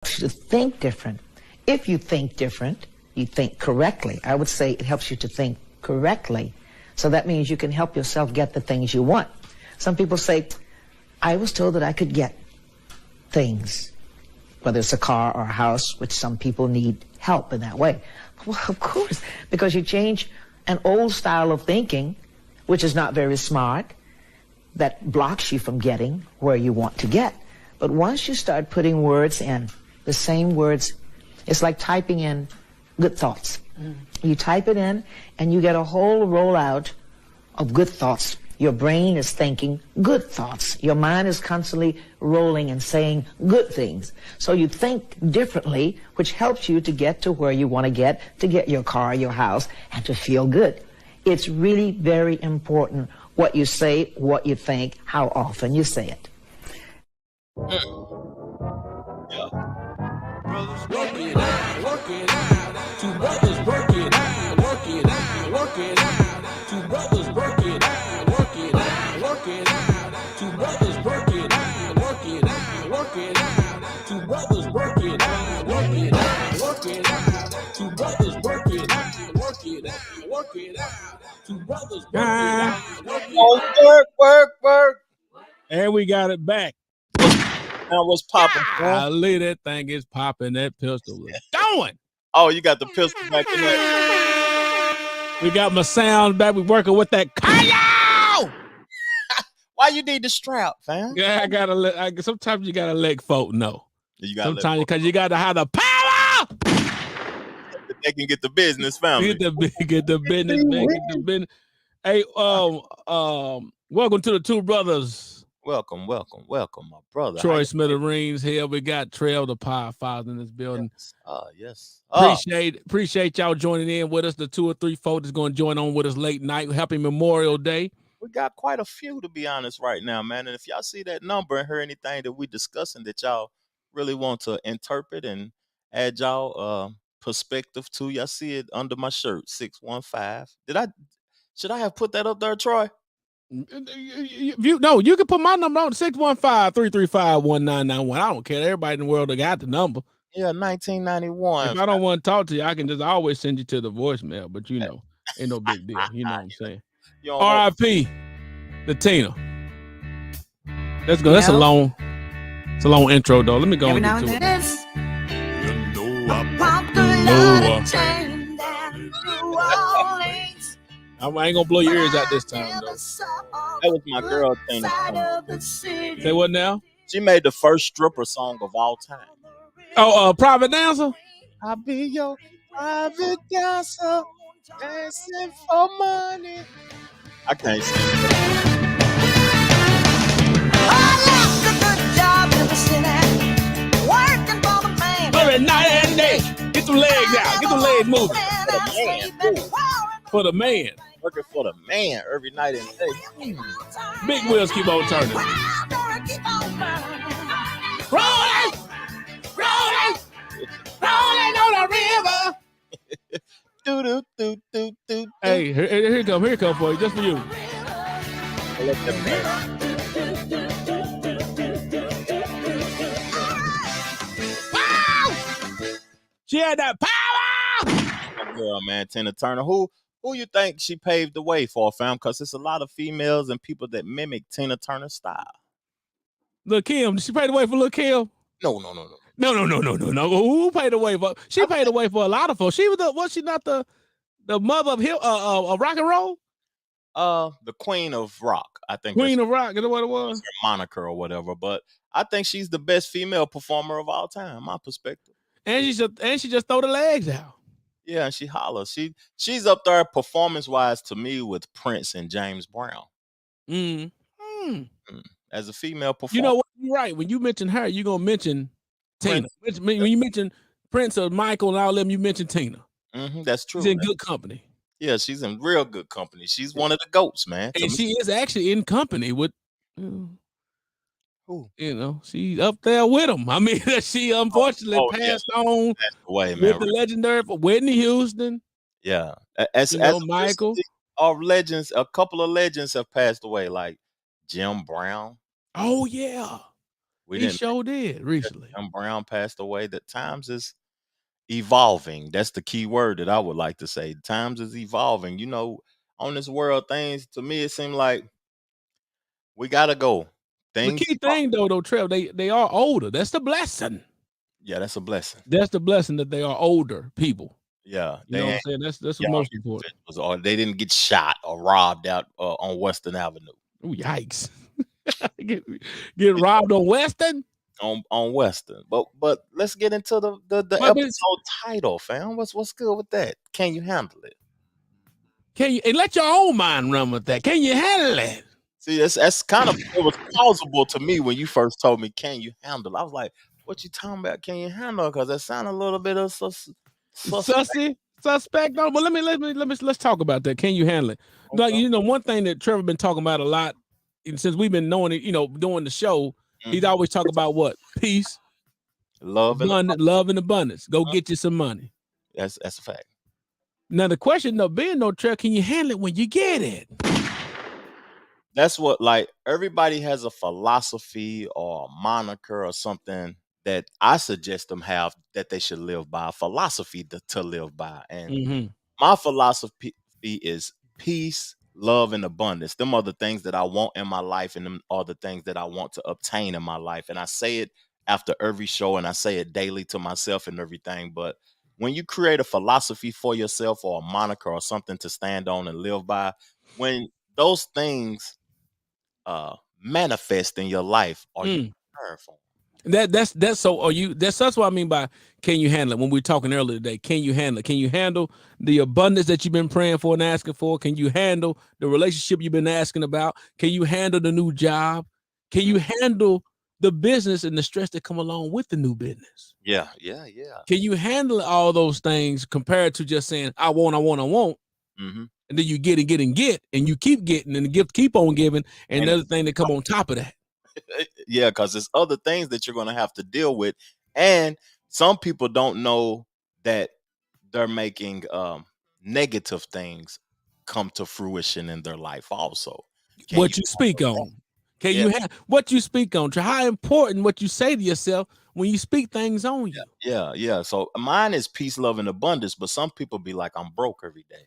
to think different. If you think different, you think correctly. I would say it helps you to think correctly. So that means you can help yourself get the things you want. Some people say, I was told that I could get things, whether it's a car or a house, which some people need help in that way. Well, of course, because you change an old style of thinking, which is not very smart, that blocks you from getting where you want to get. But once you start putting words in, the same words, it's like typing in good thoughts. You type it in and you get a whole rollout of good thoughts. Your brain is thinking good thoughts. Your mind is constantly rolling and saying good things. So you think differently, which helps you to get to where you want to get your car, your house, and to feel good. It's really very important what you say, what you think, how often you say it. Brothers work it out, work it out. Two brothers work it out, work it out, work it out. Two brothers work it out, work it out, work it out. Two brothers work it out, work it out, work it out. Two brothers work it out, work it out, work it out. Two brothers work it out, work it out, work it out. Two brothers work it out, work it out. Work. And we got it back. Now what's popping? Golly, that thing is popping. That pistol is going. Oh, you got the pistol back in there. We got my sound back. We working with that Kyle. Why you need the strap, fam? Yeah, sometimes you gotta let folk know. You gotta sometimes because you gotta have the power. They can get the business, fam. Get the business, man. Get the business. Hey, welcome to the Two Brothers. Welcome, my brother. Troy Smithereens here. We got Trail the Power Father in this building. Yes. Appreciate y'all joining in with us. The 2 or 3 folks that's going to join on with us late night. Happy Memorial Day. We got quite a few, to be honest, right now, man. And if y'all see that number and hear anything that we discussing that y'all really want to interpret and add y'all perspective to, y'all see it under my shirt, 615. Should I have put that up there, Troy? You can put my number on 615-335-1991. I don't care. Everybody in the world that got the number. Yeah, 1991. If I don't want to talk to you, I can just always send you to the voicemail. But ain't no big deal. You know what I'm saying? R.I.P. the Tina. Let's go. That's a long intro though. Let me go and get to it. I ain't gonna blow your ears out this time, though. That was my girl, Tina. Say what now? She made the first stripper song of all time. Oh, Private Dancer? I'll be your private dancer, dancing for money. I can't sing it. Every night and day. Get the legs out. Get the legs moving. For the man. Working for the man every night and day. Big wheels keep on turning. Rolling on the river. Do. Hey, here come for you, just for you. She had that power. My girl, man, Tina Turner. Who you think she paved the way for, fam? Because it's a lot of females and people that mimic Tina Turner's style. Lil' Kim, did she pave the way for Lil' Kim? No. No. Who paved the way for? She paved the way for a lot of folks. Was she not the mother of rock and roll? The Queen of Rock, I think. Queen of Rock, is that what it was? Her moniker or whatever. But I think she's the best female performer of all time, my perspective. And she just throw the legs out. Yeah, and she hollers. She's up there performance-wise to me with Prince and James Brown. As a female performer. You know what? You're right. When you mention her, you're going to mention Tina. When you mention Prince or Michael and all them, you mention Tina. That's true. She's in good company. Yeah, she's in real good company. She's one of the GOATs, man. And she is actually in company with... she's up there with him. I mean, she unfortunately passed on away, man. With the legendary Whitney Houston. Yeah. Michael. Legends, a couple of legends have passed away, like Jim Brown. Oh, yeah. We He didn't sure did recently. Jim Brown passed away. That times is evolving. That's the key word that I would like to say. Times is evolving. You know, on this world, things to me it seemed like we gotta go. The Things key evolve. thing though, Trev, they are older. That's the blessing. Yeah, that's a blessing. That's the blessing that they are older people. Yeah, You know what I'm saying? That's what's young most important. individuals, or they didn't get shot or robbed out on Western Avenue. Oh, yikes. get robbed on Western? On Western. But let's get into the episode title, fam. What's good with that? Can you handle it? Can you, and let your own mind run with that? Can you handle it? See, that's kind of, it was plausible to me when you first told me, can you handle it? I was like, what you talking about? Can you handle it? Because that sounded a little bit of suspect. No, but let's talk about that. Can you handle it? Okay. Like, you know, one thing that Trevor been talking about a lot since we've been knowing it, you know, doing the show, he's always talking about what? Peace, love, and abundance. Go get you some money. That's a fact. Now the question though, being no Trevor, can you handle it when you get it? That's what, like, everybody has a philosophy or a moniker or something that I suggest them have that they should live by, a philosophy to live by. And my philosophy is peace, love, and abundance. Them are the things that I want in my life, and them are the things that I want to obtain in my life. And I say it after every show, and I say it daily to myself and everything. But when you create a philosophy for yourself or a moniker or something to stand on and live by, when those things manifest in your life, are you prepared for them? That's so. Are you? That's what I mean by can you handle it? When we were talking earlier today, can you handle it? Can you handle the abundance that you've been praying for and asking for? Can you handle the relationship you've been asking about? Can you handle the new job? Can you handle the business and the stress that come along with the new business? Yeah. Can you handle all those things compared to just saying I want? And then you get, and you keep getting, and the gift keep on giving, and another thing that come on top of that. Yeah, because there's other things that you're going to have to deal with, and some people don't know that they're making negative things come to fruition in their life also. What you speak on. Can you have what you speak on? How important what you say to yourself when you speak things on you. Yeah. So mine is peace, love, and abundance, but some people be like, I'm broke every day.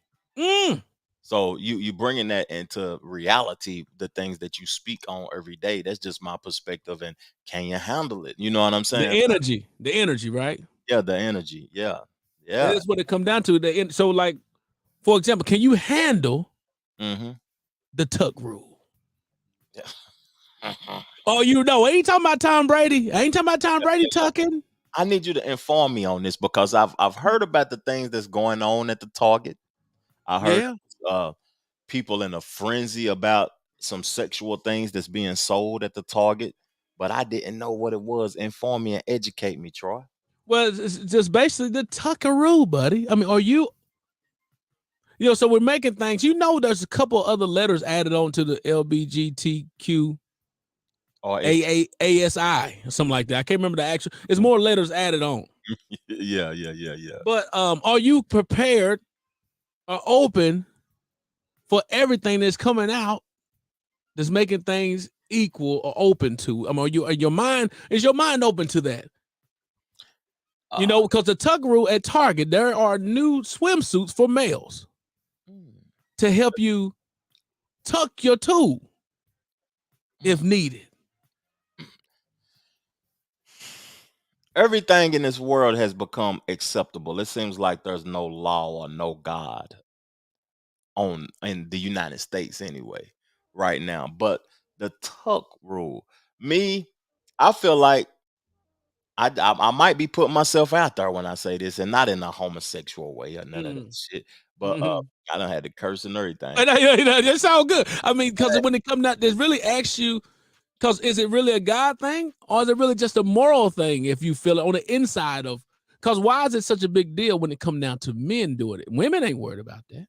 So you bringing that into reality, the things that you speak on every day. That's just my perspective. And can you handle it? You know what I'm saying? The energy, right? Yeah, the energy. Yeah. That's what it come down to. So, like, for example, can you handle the tuck rule? Yeah. Oh, you know, I ain't talking about Tom Brady. Tucking. I need you to inform me on this because I've heard about the things that's going on at the Target. I heard people in a frenzy about some sexual things that's being sold at the Target, but I didn't know what it was. Inform me and educate me, Troy. Well, it's just basically the tuckaroo, buddy. I mean, so we're making things, there's a couple other letters added on to the LBGTQ or ASI or something like that. I can't remember the actual, it's more letters added on. Yeah. But are you prepared or open for everything that's coming out that's making things equal or open to? I mean, is your mind open to that? Because the tuckaroo at Target, there are new swimsuits for males to help you tuck your tool if needed. Everything in this world has become acceptable. It seems like there's no law or no God in the United States anyway, right now. But the tuck rule, I feel like I might be putting myself out there when I say this, and not in a homosexual way or none of that shit. But I done had to curse and everything. That's all good. I mean, because when it comes out, this really asks you, because is it really a God thing, or is it really just a moral thing? If you feel it on the inside of, because why is it such a big deal when it comes down to men doing it? Women ain't worried about that.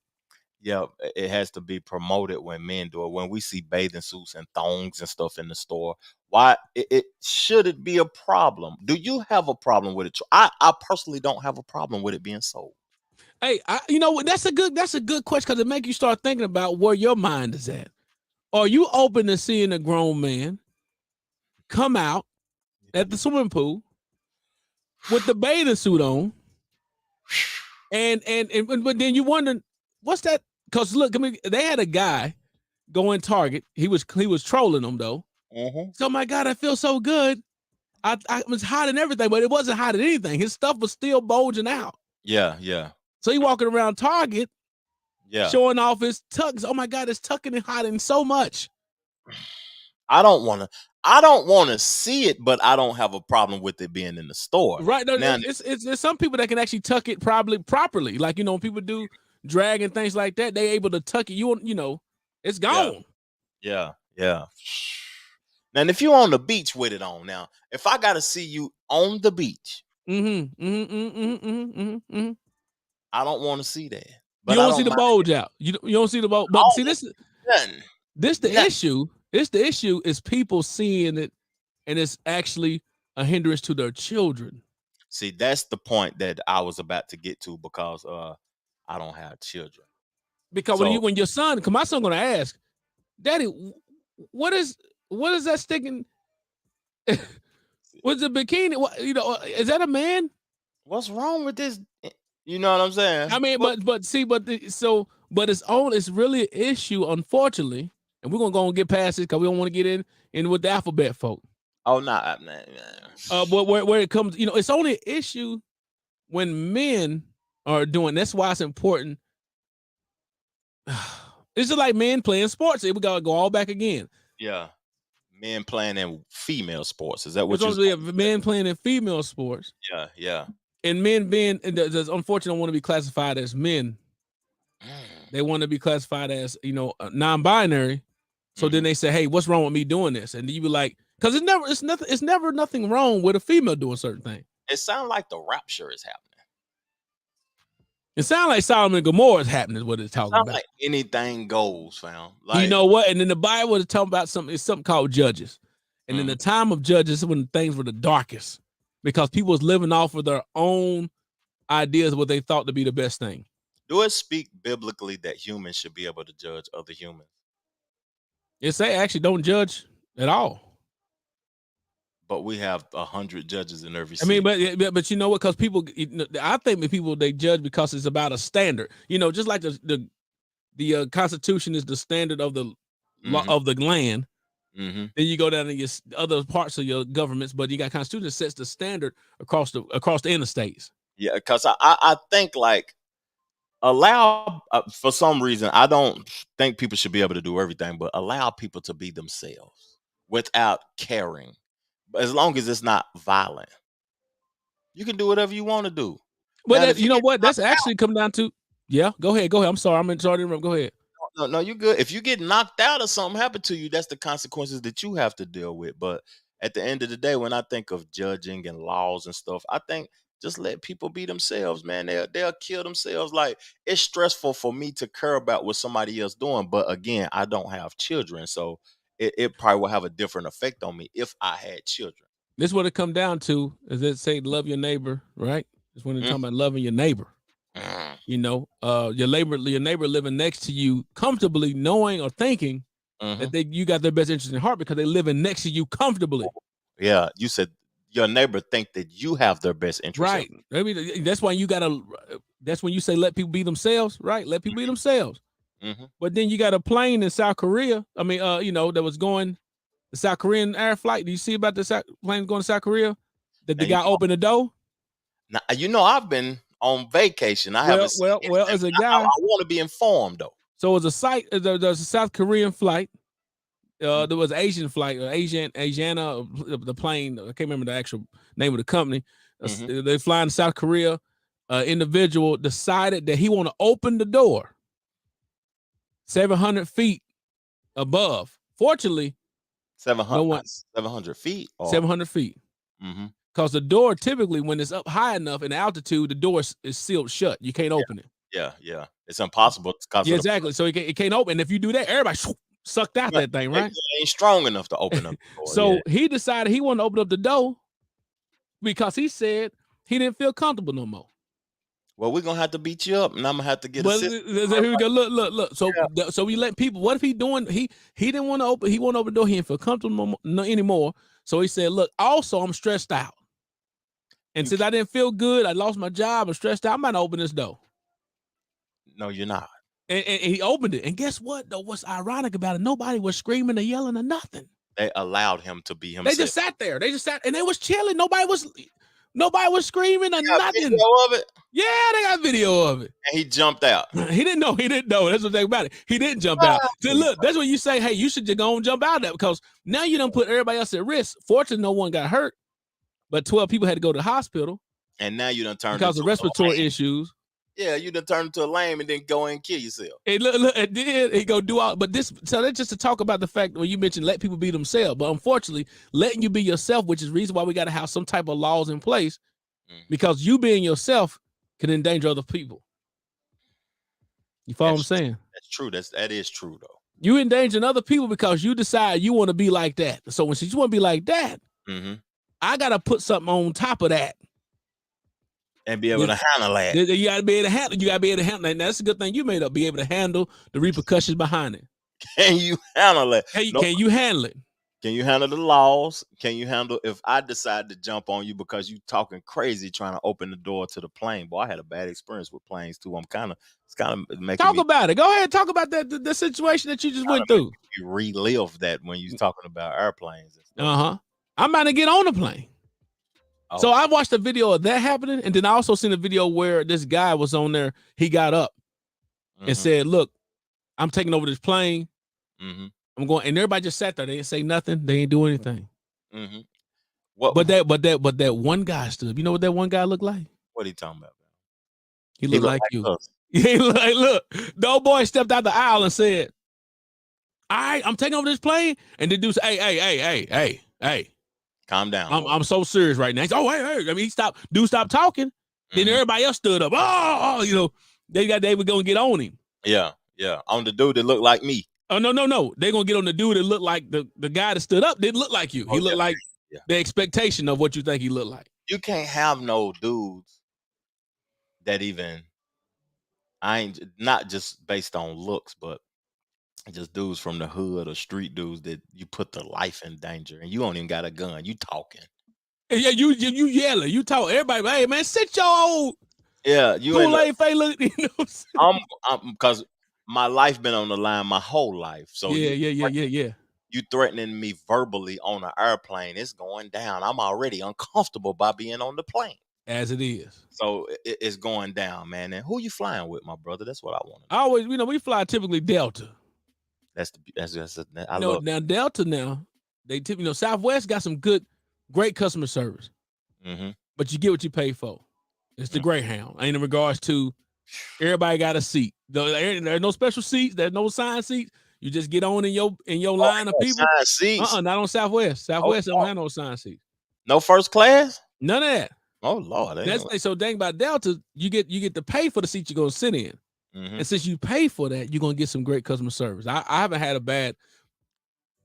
Yeah, it has to be promoted when men do it. When we see bathing suits and thongs and stuff in the store, why should it be a problem? Do you have a problem with it? I personally don't have a problem with it being sold. Hey, that's a good question, because it makes you start thinking about where your mind is at. Are you open to seeing a grown man come out at the swimming pool with the bathing suit on, and but then you wonder what's that? Because look, I mean, they had a guy go in Target. He was trolling them though. So my God, I feel so good. I was hiding everything, but it wasn't hiding anything. His stuff was still bulging out. Yeah, yeah. So he walking around Target, showing off his tucks. Oh my God, it's tucking and hiding so much. I don't want to see it, but I don't have a problem with it being in the store. Right. No, now, it's some people that can actually tuck it properly. Like, when people do drag and things like that, they able to tuck it. It's gone. Yeah. Now, if you're on the beach with it on, now, if I got to see you on the beach, I don't want to see that. But you don't see the bulge out. You don't see the bulge. But see, the issue. It's the issue is people seeing it, and it's actually a hindrance to their children. See, that's the point that I was about to get to, because I don't have children. Because when your son, because my son gonna ask, Daddy, what is that sticking? What's a bikini? Is that a man? What's wrong with this? You know what I'm saying? I mean, but it's really an issue, unfortunately, and we're gonna go and get past it because we don't want to get in with the alphabet folk. Oh, nah. But where it comes, it's only an issue when men are doing. That's why it's important. It's just like men playing sports. We gotta go all back again. Yeah, men playing in female sports. Is that what you're saying? Men playing in female sports. Yeah. And men being, unfortunately, don't want to be classified as men. They want to be classified as, non-binary. So then they say, "Hey, what's wrong with me doing this?" And you be like, because it's never nothing wrong with a female doing certain things. It sounds like the rapture is happening. It sounds like Solomon and Gomorrah is happening, is what it's talking about. Like anything goes, fam. Like, you know what? And then the Bible is talking about something called Judges. And in the time of Judges, when things were the darkest, because people was living off of their own ideas of what they thought to be the best thing. Do it speak biblically that humans should be able to judge other humans? It say actually don't judge at all. But we have 100 judges in every. I mean, but you know what? Because people, I think people they judge because it's about a standard. Just like the Constitution is the standard of the law of the land. Then you go down to your other parts of your governments, but you got Constitution that sets the standard across the interstates. Yeah, because I think like allow for some reason I don't think people should be able to do everything, but allow people to be themselves without caring. As long as it's not violent, you can do whatever you want to do. But you know what? That's actually come down to. Yeah, go ahead. I'm sorry. I'm sorry to interrupt. Go ahead. No, you're good. If you get knocked out or something happened to you, that's the consequences that you have to deal with. But at the end of the day, when I think of judging and laws and stuff, I think just let people be themselves, man. They'll kill themselves. Like, it's stressful for me to care about what somebody else doing. But again, I don't have children, so it probably will have a different effect on me if I had children. This is what it come down to, is it say love your neighbor, right? It's when they're talking about loving your neighbor. Your neighbor living next to you comfortably, knowing or thinking that you got their best interest in heart because they living next to you comfortably. Yeah, you said your neighbor think that you have their best interest. Right. Maybe that's why that's when you say let people be themselves, right? Let people be themselves. But then you got a plane in South Korea. I mean, that was going the South Korean air flight. Do you see about the plane going to South Korea? That the guy opened the door? Now, I've been on vacation. I haven't seen as a guy, I want to be informed though. So it was a site. There was a South Korean flight. There was an Asian flight, Asiana, the plane. I can't remember the actual name of the company. They flying to South Korea. Individual decided that he want to open the door 700 feet above. Fortunately, 700 feet. 700 feet. Because the door typically, when it's up high enough in altitude, the door is sealed shut. You can't open it. Yeah. It's impossible. Yeah, exactly. So it can't open. If you do that, everybody sucked out that thing, right? It ain't strong enough to open up the door. So he decided he wanted to open up the door because he said he didn't feel comfortable no more. Well, we're gonna have to beat you up, and I'm gonna have to get Well, assistance. here we go. Look. So we let people. What if he doing? He didn't want to open. He won't open the door. He didn't feel comfortable anymore. So he said, "Look, also I'm stressed out, and since I didn't feel good, I lost my job. I'm stressed out. I'm gonna open this door." No, you're not. And he opened it. And guess what? Though, what's ironic about it? Nobody was screaming or yelling or nothing. They allowed him to be himself. They just sat there. They just sat and they was chilling. Nobody was screaming or nothing. Video of it? Yeah, they got video of it. And he jumped out. He didn't know. That's the thing about it. He didn't jump out. So look, that's when you say, hey, you should just go and jump out of that, because now you don't put everybody else at risk. Fortunately, no one got hurt, but 12 people had to go to the hospital. And now you done turned because of respiratory issues. Yeah, you done turned into a lame and then go and kill yourself. Hey, look, it did. He go do all, but this. So that's just to talk about the fact when you mentioned let people be themselves. But unfortunately, letting you be yourself, which is the reason why we got to have some type of laws in place, because you being yourself can endanger other people. You follow what I'm saying? That's true. That is true though. You endangering other people because you decide you want to be like that. So when you want to be like that, I got to put something on top of that. And be able to handle that. You got to be able to handle. You got to be able to handle that. And that's a good thing you made up. Be able to handle the repercussions behind it. Can you handle it? Can you handle it? Can you handle the laws? Can you handle if I decide to jump on you because you talking crazy trying to open the door to the plane? Boy, I had a bad experience with planes too. It's kind of making talk about it. Go ahead, talk about that the situation that you just went through. You relive that when you're talking about airplanes. I'm about to get on the plane. Oh. So I watched a video of that happening, and then I also seen a video where this guy was on there. He got up and said, "Look, I'm taking over this plane. I'm going," and everybody just sat there. They didn't say nothing. They didn't do anything. But that one guy stood. You know what that one guy looked like? What are you talking about? He looked like you. He looked like, look, the old boy stepped out the aisle and said, "All right, I'm taking over this plane." And the dude said, "Hey. Calm down. I'm so serious right now." He said, "Oh, hey. I mean, he stopped talking." Then everybody else stood up. They were gonna get on him. Yeah. On the dude that looked like me. Oh, no. They're gonna get on the dude that looked like the guy that stood up. Didn't look like you. He looked like the expectation of what you think he looked like. You can't have no dudes that not just based on looks, but just dudes from the hood or street dudes that you put their life in danger, and you don't even got a gun. You talking? Yeah, you yelling. You talk. Everybody, hey man, sit your old. Yeah, you Kool-Aid face look. You know I'm because my life been on the line my whole life. So yeah. You threatening me verbally on an airplane? It's going down. I'm already uncomfortable by being on the plane. As it is. So it's going down, man. And who you flying with, my brother? That's what I want. I always, we fly typically Delta. I love now Delta. Now they Southwest got some great customer service, but you get what you pay for. It's the Greyhound. And in regards to everybody got a seat. There's no special seats. There's no assigned seats. You just get on in your line of people. Seats. Not on Southwest. Southwest don't have no assigned seats. No first class. None of that. Oh Lord. So dang about Delta, you get to pay for the seat you're gonna sit in. And since you pay for that, you're going to get some great customer service. I haven't had a bad,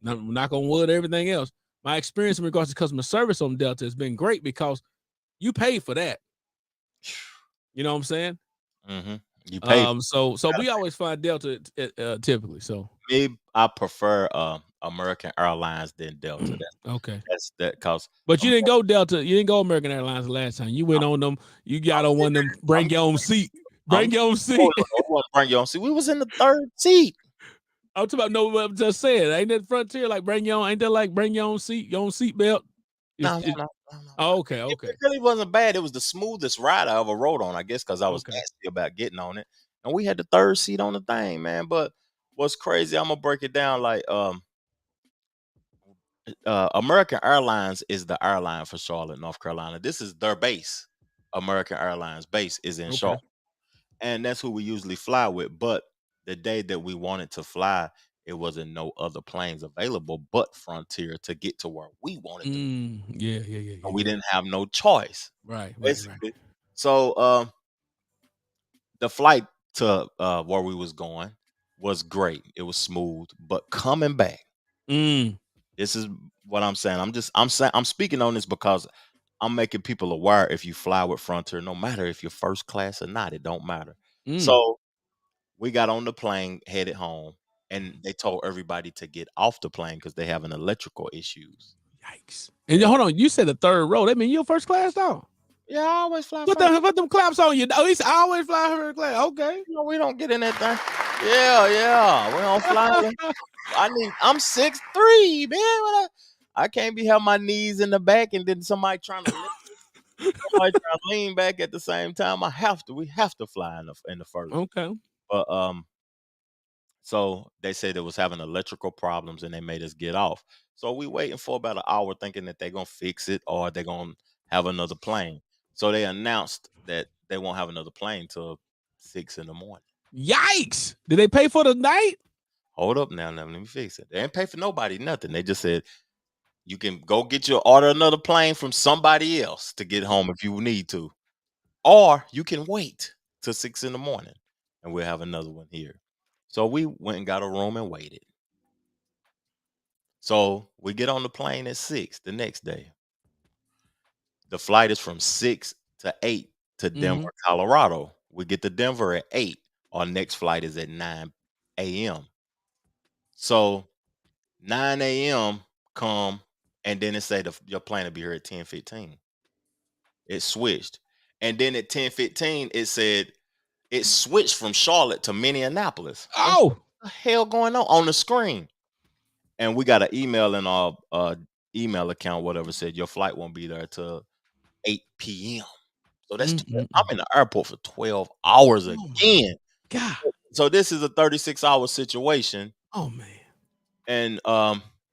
knock on wood, everything else. My experience in regards to customer service on Delta has been great because you pay for that. You know what I'm saying? You pay. So we always find Delta typically. So me, I prefer American Airlines than Delta. Okay. That's that cause. But you didn't go Delta. You didn't go American Airlines the last time. You went on them. You got on one of them. Bring your own seat. Bring your own seat. Bring your own seat. We was in the third seat. I'm talking about I'm just saying. Ain't that Frontier like bring your own? Ain't that like bring your own seat, your own seat belt? No. Oh, okay. It really wasn't bad. It was the smoothest ride I ever rode on, I guess, because I was nasty about getting on it. And we had the third seat on the thing, man. But what's crazy, I'm gonna break it down like American Airlines is the airline for Charlotte, North Carolina. This is their base. American Airlines base is in Charlotte. And that's who we usually fly with. But the day that we wanted to fly, it wasn't no other planes available but Frontier to get to where we wanted to be. Yeah. We didn't have no choice. Right. So the flight to where we was going was great. It was smooth. But coming back, this is what I'm saying. I'm speaking on this because I'm making people aware if you fly with Frontier, no matter if you're first class or not, it don't matter. Mm. So we got on the plane, headed home, and they told everybody to get off the plane because they having electrical issues. Yikes! And hold on, you said the third row. That mean you're first class, though. Yeah, I always fly Put them claps on you. Oh, he's always fly first class. Okay. You know, we don't get in that thing. Yeah, we don't fly. I'm 6'3", man. I can't be having my knees in the back and then somebody trying to somebody trying to lean back at the same time. We have to fly in the first. Okay. But so they said it was having electrical problems and they made us get off. So we waiting for about an hour thinking that they're gonna fix it or they're gonna have another plane. So they announced that they won't have another plane till 6 in the morning. Yikes! Did they pay for the night? Hold up now, let me fix it. They didn't pay for nobody, nothing. They just said you can go order another plane from somebody else to get home if you need to. Or you can wait till 6 in the morning and we'll have another one here. So we went and got a room and waited. So we get on the plane at 6 the next day. The flight is from 6 to 8 to Denver, Colorado. We get to Denver at 8. Our next flight is at 9 a.m. So 9 a.m. come, and then it say your plane will be here at 10:15. It switched. And then at 10:15, it said it switched from Charlotte to Minneapolis. Oh, what the hell going on the screen? And we got an email in our email account, whatever, said your flight won't be there till 8 p.m. So that's I'm in the airport for 12 hours again. God. So this is a 36-hour situation. Oh man. And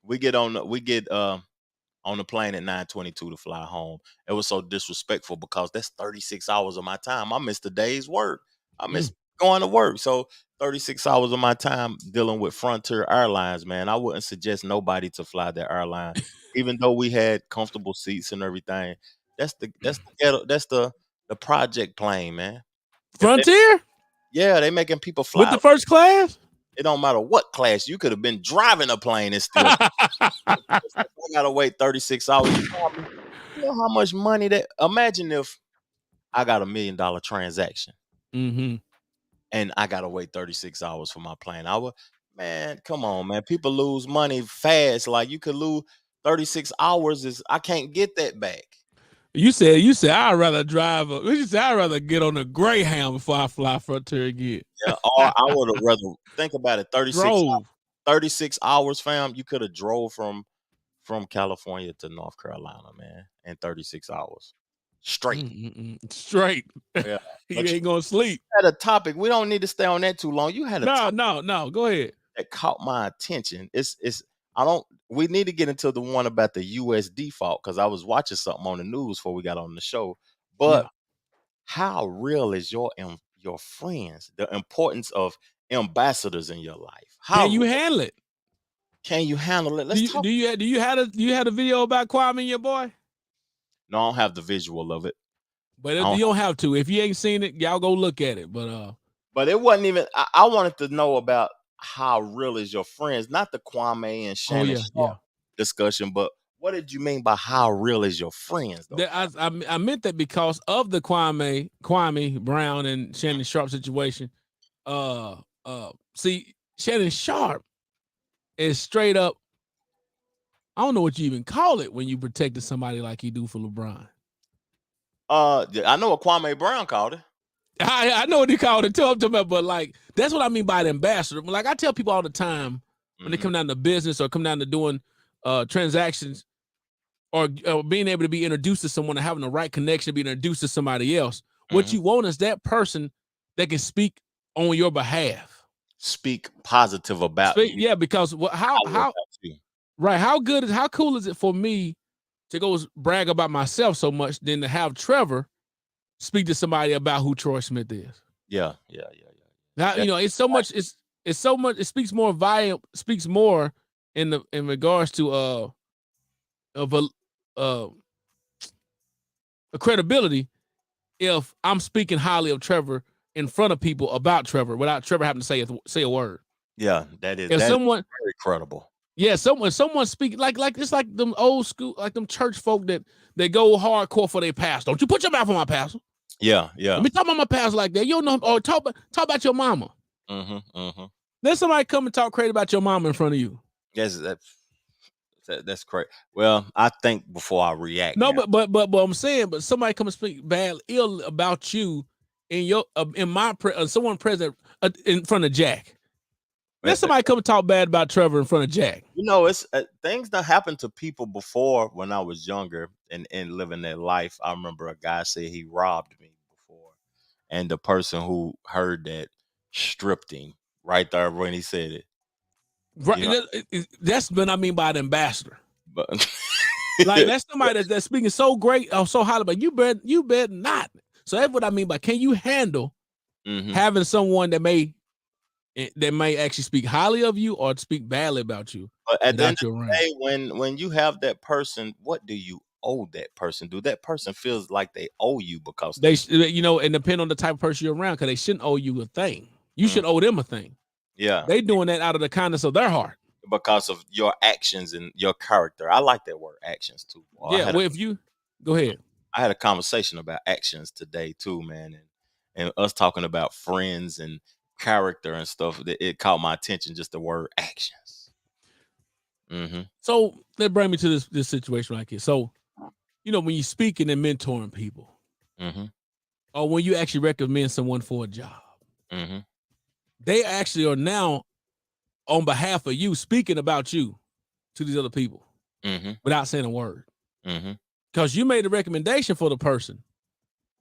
we get on the plane at 9:22 to fly home. It was so disrespectful because that's 36 hours of my time. I missed a day's work. I missed going to work. So 36 hours of my time dealing with Frontier Airlines, man. I wouldn't suggest nobody to fly that airline, even though we had comfortable seats and everything. That's the project plane, man. Frontier? They making people fly with the first class. It don't matter what class. You could have been driving a plane and still. I gotta wait 36 hours. You know how much money that? Imagine if I got $1 million transaction, and I gotta wait 36 hours for my plane. Man, come on, man. People lose money fast. Like you could lose 36 hours. I can't get that back. You said I'd rather drive. I'd rather get on a Greyhound before I fly Frontier again. Yeah, or I would have rather think about it. 36 hours, fam. You could have drove from California to North Carolina, man, in 36 hours. Straight. Straight. Yeah. You ain't gonna sleep. You had a topic. We don't need to stay on that too long. You had a topic No. Go ahead. That caught my attention. We need to get into the one about the US default because I was watching something on the news before we got on the show. But how real is your friends? The importance of ambassadors in your life. Can you handle it? Can you handle it? Let's talk. Do you have a video about Kwame and your boy? No, I don't have the visual of it. But you don't have to. If you ain't seen it, y'all go look at it. But it wasn't even. I wanted to know about how real is your friends, not the Kwame and Shannon discussion, but what did you mean by how real is your friends? I meant that because of the Kwame Brown and Shannon Sharp situation. See, Shannon Sharp is straight up. I don't know what you even call it when you protected somebody like he do for LeBron. I know what Kwame Brown called it. I know what he called it too, but like that's what I mean by the ambassador. Like I tell people all the time when they come down to business or come down to doing transactions or being able to be introduced to someone and having the right connection to be introduced to somebody else. What you want is that person that can speak on your behalf. Speak positive about you. Yeah, because how cool is it for me to go brag about myself so much than to have Trevor speak to somebody about who Troy Smith is? Yeah. Now, it's so much. It's so much. It speaks more in regards to a credibility if I'm speaking highly of Trevor in front of people about Trevor without Trevor having to say a word. Yeah, that is very credible. Yeah, someone speak like it's like them old school, like them church folk that they go hardcore for their pastor. Don't you put your mouth on my pastor? Yeah, yeah. Let me talk about my pastor like that. You don't know, or talk about your mama. Then somebody come and talk crazy about your mama in front of you. Yes, that's correct. Well, I think before I react. No, now. but I'm saying, but somebody come and speak bad, ill about you in your in my someone present in front of Jack. Let somebody come and talk bad about Trevor in front of Jack. You know, it's things that happened to people before when I was younger and living that life. I remember a guy said he robbed me before, and the person who heard that stripped him right there when he said it. Right, You know? that's what I mean by an ambassador. But like that's somebody that's speaking so great, so highly, but you bet not. So that's what I mean by can you handle having someone that may actually speak highly of you or speak badly about you. But at the end of the day, when you have that person, what do you owe that person? Do that person feels like they owe you because they and depend on the type of person you're around, because they shouldn't owe you a thing. You should owe them a thing. Yeah, they doing that out of the kindness of their heart because of your actions and your character. I like that word, actions, too. Yeah, well, if you go ahead. I had a conversation about actions today too, man, and us talking about friends and character and stuff. That it caught my attention, just the word actions. So that bring me to this situation right here. So, when you're speaking and mentoring people, or when you actually recommend someone for a job, they actually are now on behalf of you speaking about you to these other people without saying a word. Because you made a recommendation for the person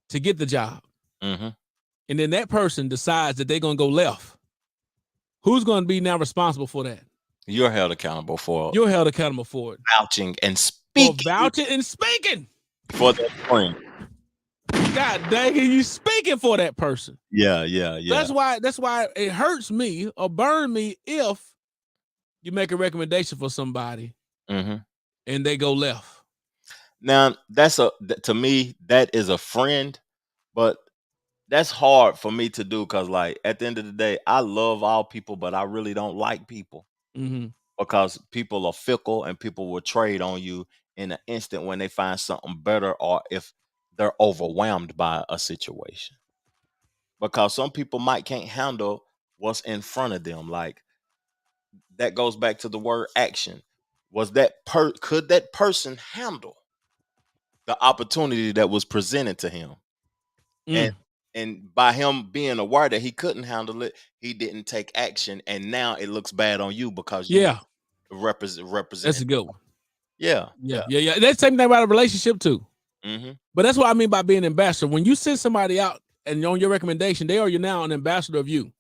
to get the job. And then that person decides that they're going to go left. Who's going to be now responsible for that? You're held accountable for it. You're held accountable for it. Vouching and speaking. For vouching and speaking. For that friend. God dang it, you speaking for that person. Yeah. That's why it hurts me or burn me if you make a recommendation for somebody and they go left. Now, to me, that is a friend, but that's hard for me to do because, like, at the end of the day, I love all people, but I really don't like people because people are fickle and people will trade on you in an instant when they find something better or if they're overwhelmed by a situation. Because some people can't handle what's in front of them. Like, that goes back to the word action. Was could that person handle the opportunity that was presented to him? And by him being aware that he couldn't handle it, he didn't take action, and now it looks bad on you because you represent. That's a good one. Yeah. That's the same thing about a relationship too. But that's what I mean by being an ambassador. When you send somebody out and on your recommendation, they are now an ambassador of you.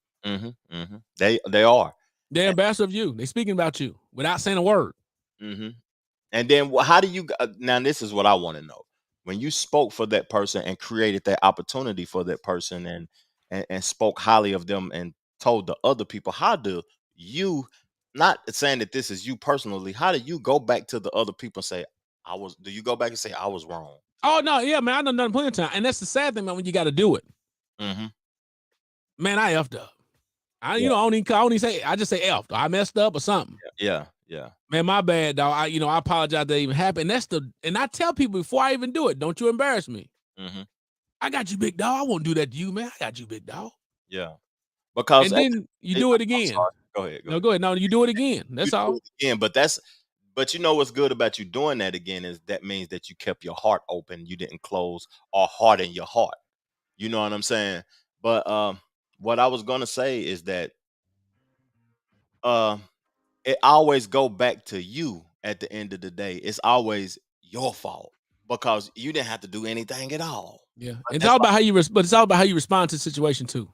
They are. They're ambassador of you. They're speaking about you without saying a word. And then how do you now? This is what I want to know. When you spoke for that person and created that opportunity for that person and spoke highly of them and told the other people, how do you, not saying that this is you personally, how do you go back to the other people and say, do you go back and say I was wrong? Oh, no, yeah, man, I done done plenty of time. And that's the sad thing, man, when you got to do it. Man, I effed up. I don't even say, I just say effed. I messed up or something. Yeah. Man, my bad, dog. I apologize that even happened. And I tell people before I even do it, don't you embarrass me. I got you, big dog. I won't do that to you, man. I got you, big dog. Yeah. Because and then you do it again. Go ahead. Go ahead. No, you do it again. That's all. Again, but you know what's good about you doing that again is that means that you kept your heart open. You didn't close or harden your heart. You know what I'm saying? But what I was gonna say is that it always go back to you at the end of the day. It's always your fault because you didn't have to do anything at all. Yeah, it's all about how you but it's all about how you respond to the situation too.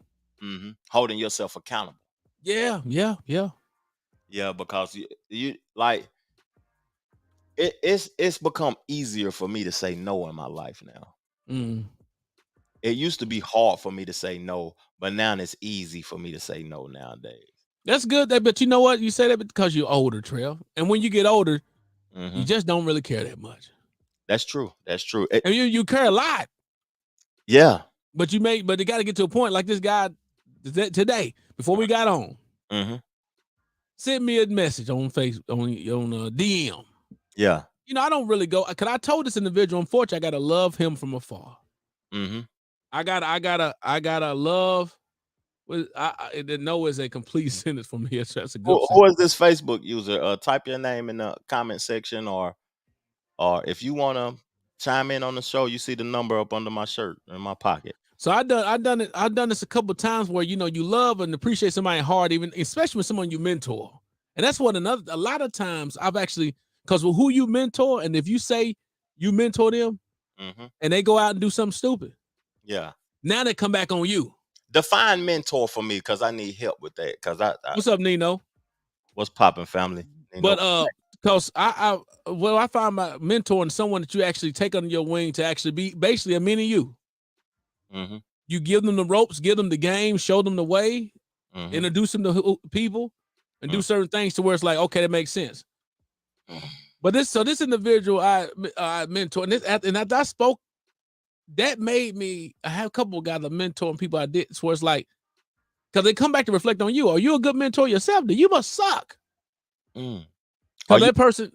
Holding yourself accountable. Yeah. Yeah, because you like it's become easier for me to say no in my life now. It used to be hard for me to say no, but now it's easy for me to say no nowadays. That's good. But you know what? You say that because you're older, Trev. And when you get older, you just don't really care that much. That's true. And you care a lot. Yeah. But it got to get to a point like this guy today before we got on. send me a message on Facebook, on DM. Yeah. You know, I don't really go, because I told this individual, unfortunately, I gotta love him from afar. Mm-hmm. I gotta love. No is a complete sentence for me. That's a good sentence. Who is this Facebook user? Type your name in the comment section, or if you want to chime in on the show, you see the number up under my shirt in my pocket. So I've done this a couple of times where, you know, you love and appreciate somebody hard, even especially with someone you mentor. And that's what a lot of times I've actually, because who you mentor, and if you say you mentor them and they go out and do something stupid, yeah, now they come back on you. Define mentor for me, because I need help with that. Because I What's up, Nino? What's popping, family? Nino. But because I find my mentoring someone that you actually take under your wing to actually be basically a mini you. Mm-hmm. You give them the ropes, give them the game, show them the way, introduce them to people, and do certain things to where it's like, okay, that makes sense. But this individual I mentor, and as I spoke, that made me. I have a couple of guys that mentoring people I did, so it's like, because they come back to reflect on you. Are you a good mentor yourself? Then you must suck. Because that person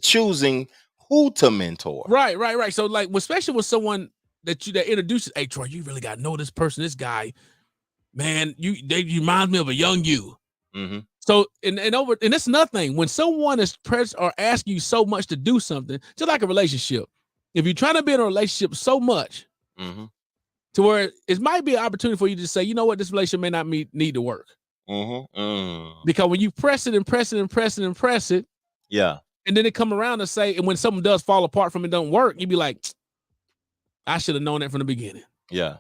choosing who to mentor. Right. So like, especially with someone that introduces, hey Troy, you really got to know this person, this guy, man. They remind me of a young you. So and that's nothing. When someone is pressed or asks you so much to do something, just like a relationship, if you're trying to be in a relationship so much to where it might be an opportunity for you to say, you know what, this relationship may not need to work. Because when you press it and press it and press it and press it, yeah, and then they come around and say, and when something does fall apart from it, don't work, you'd be like, I should have known that from the beginning. Yeah.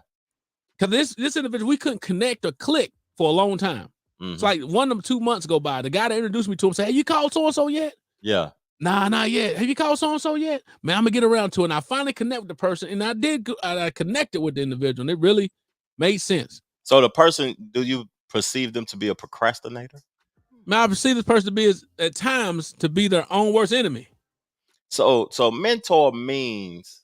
Because this individual, we couldn't connect or click for a long time. It's like 1 to 2 months go by. The guy that introduced me to him said, hey, you called so-and-so yet? Yeah. Nah, not yet. Have you called so-and-so yet? Man, I'm going to get around to it. And I finally connect with the person. And I connected with the individual. And it really made sense. So the person, do you perceive them to be a procrastinator? Man, I perceive this person to be, at times, to be their own worst enemy. So mentor means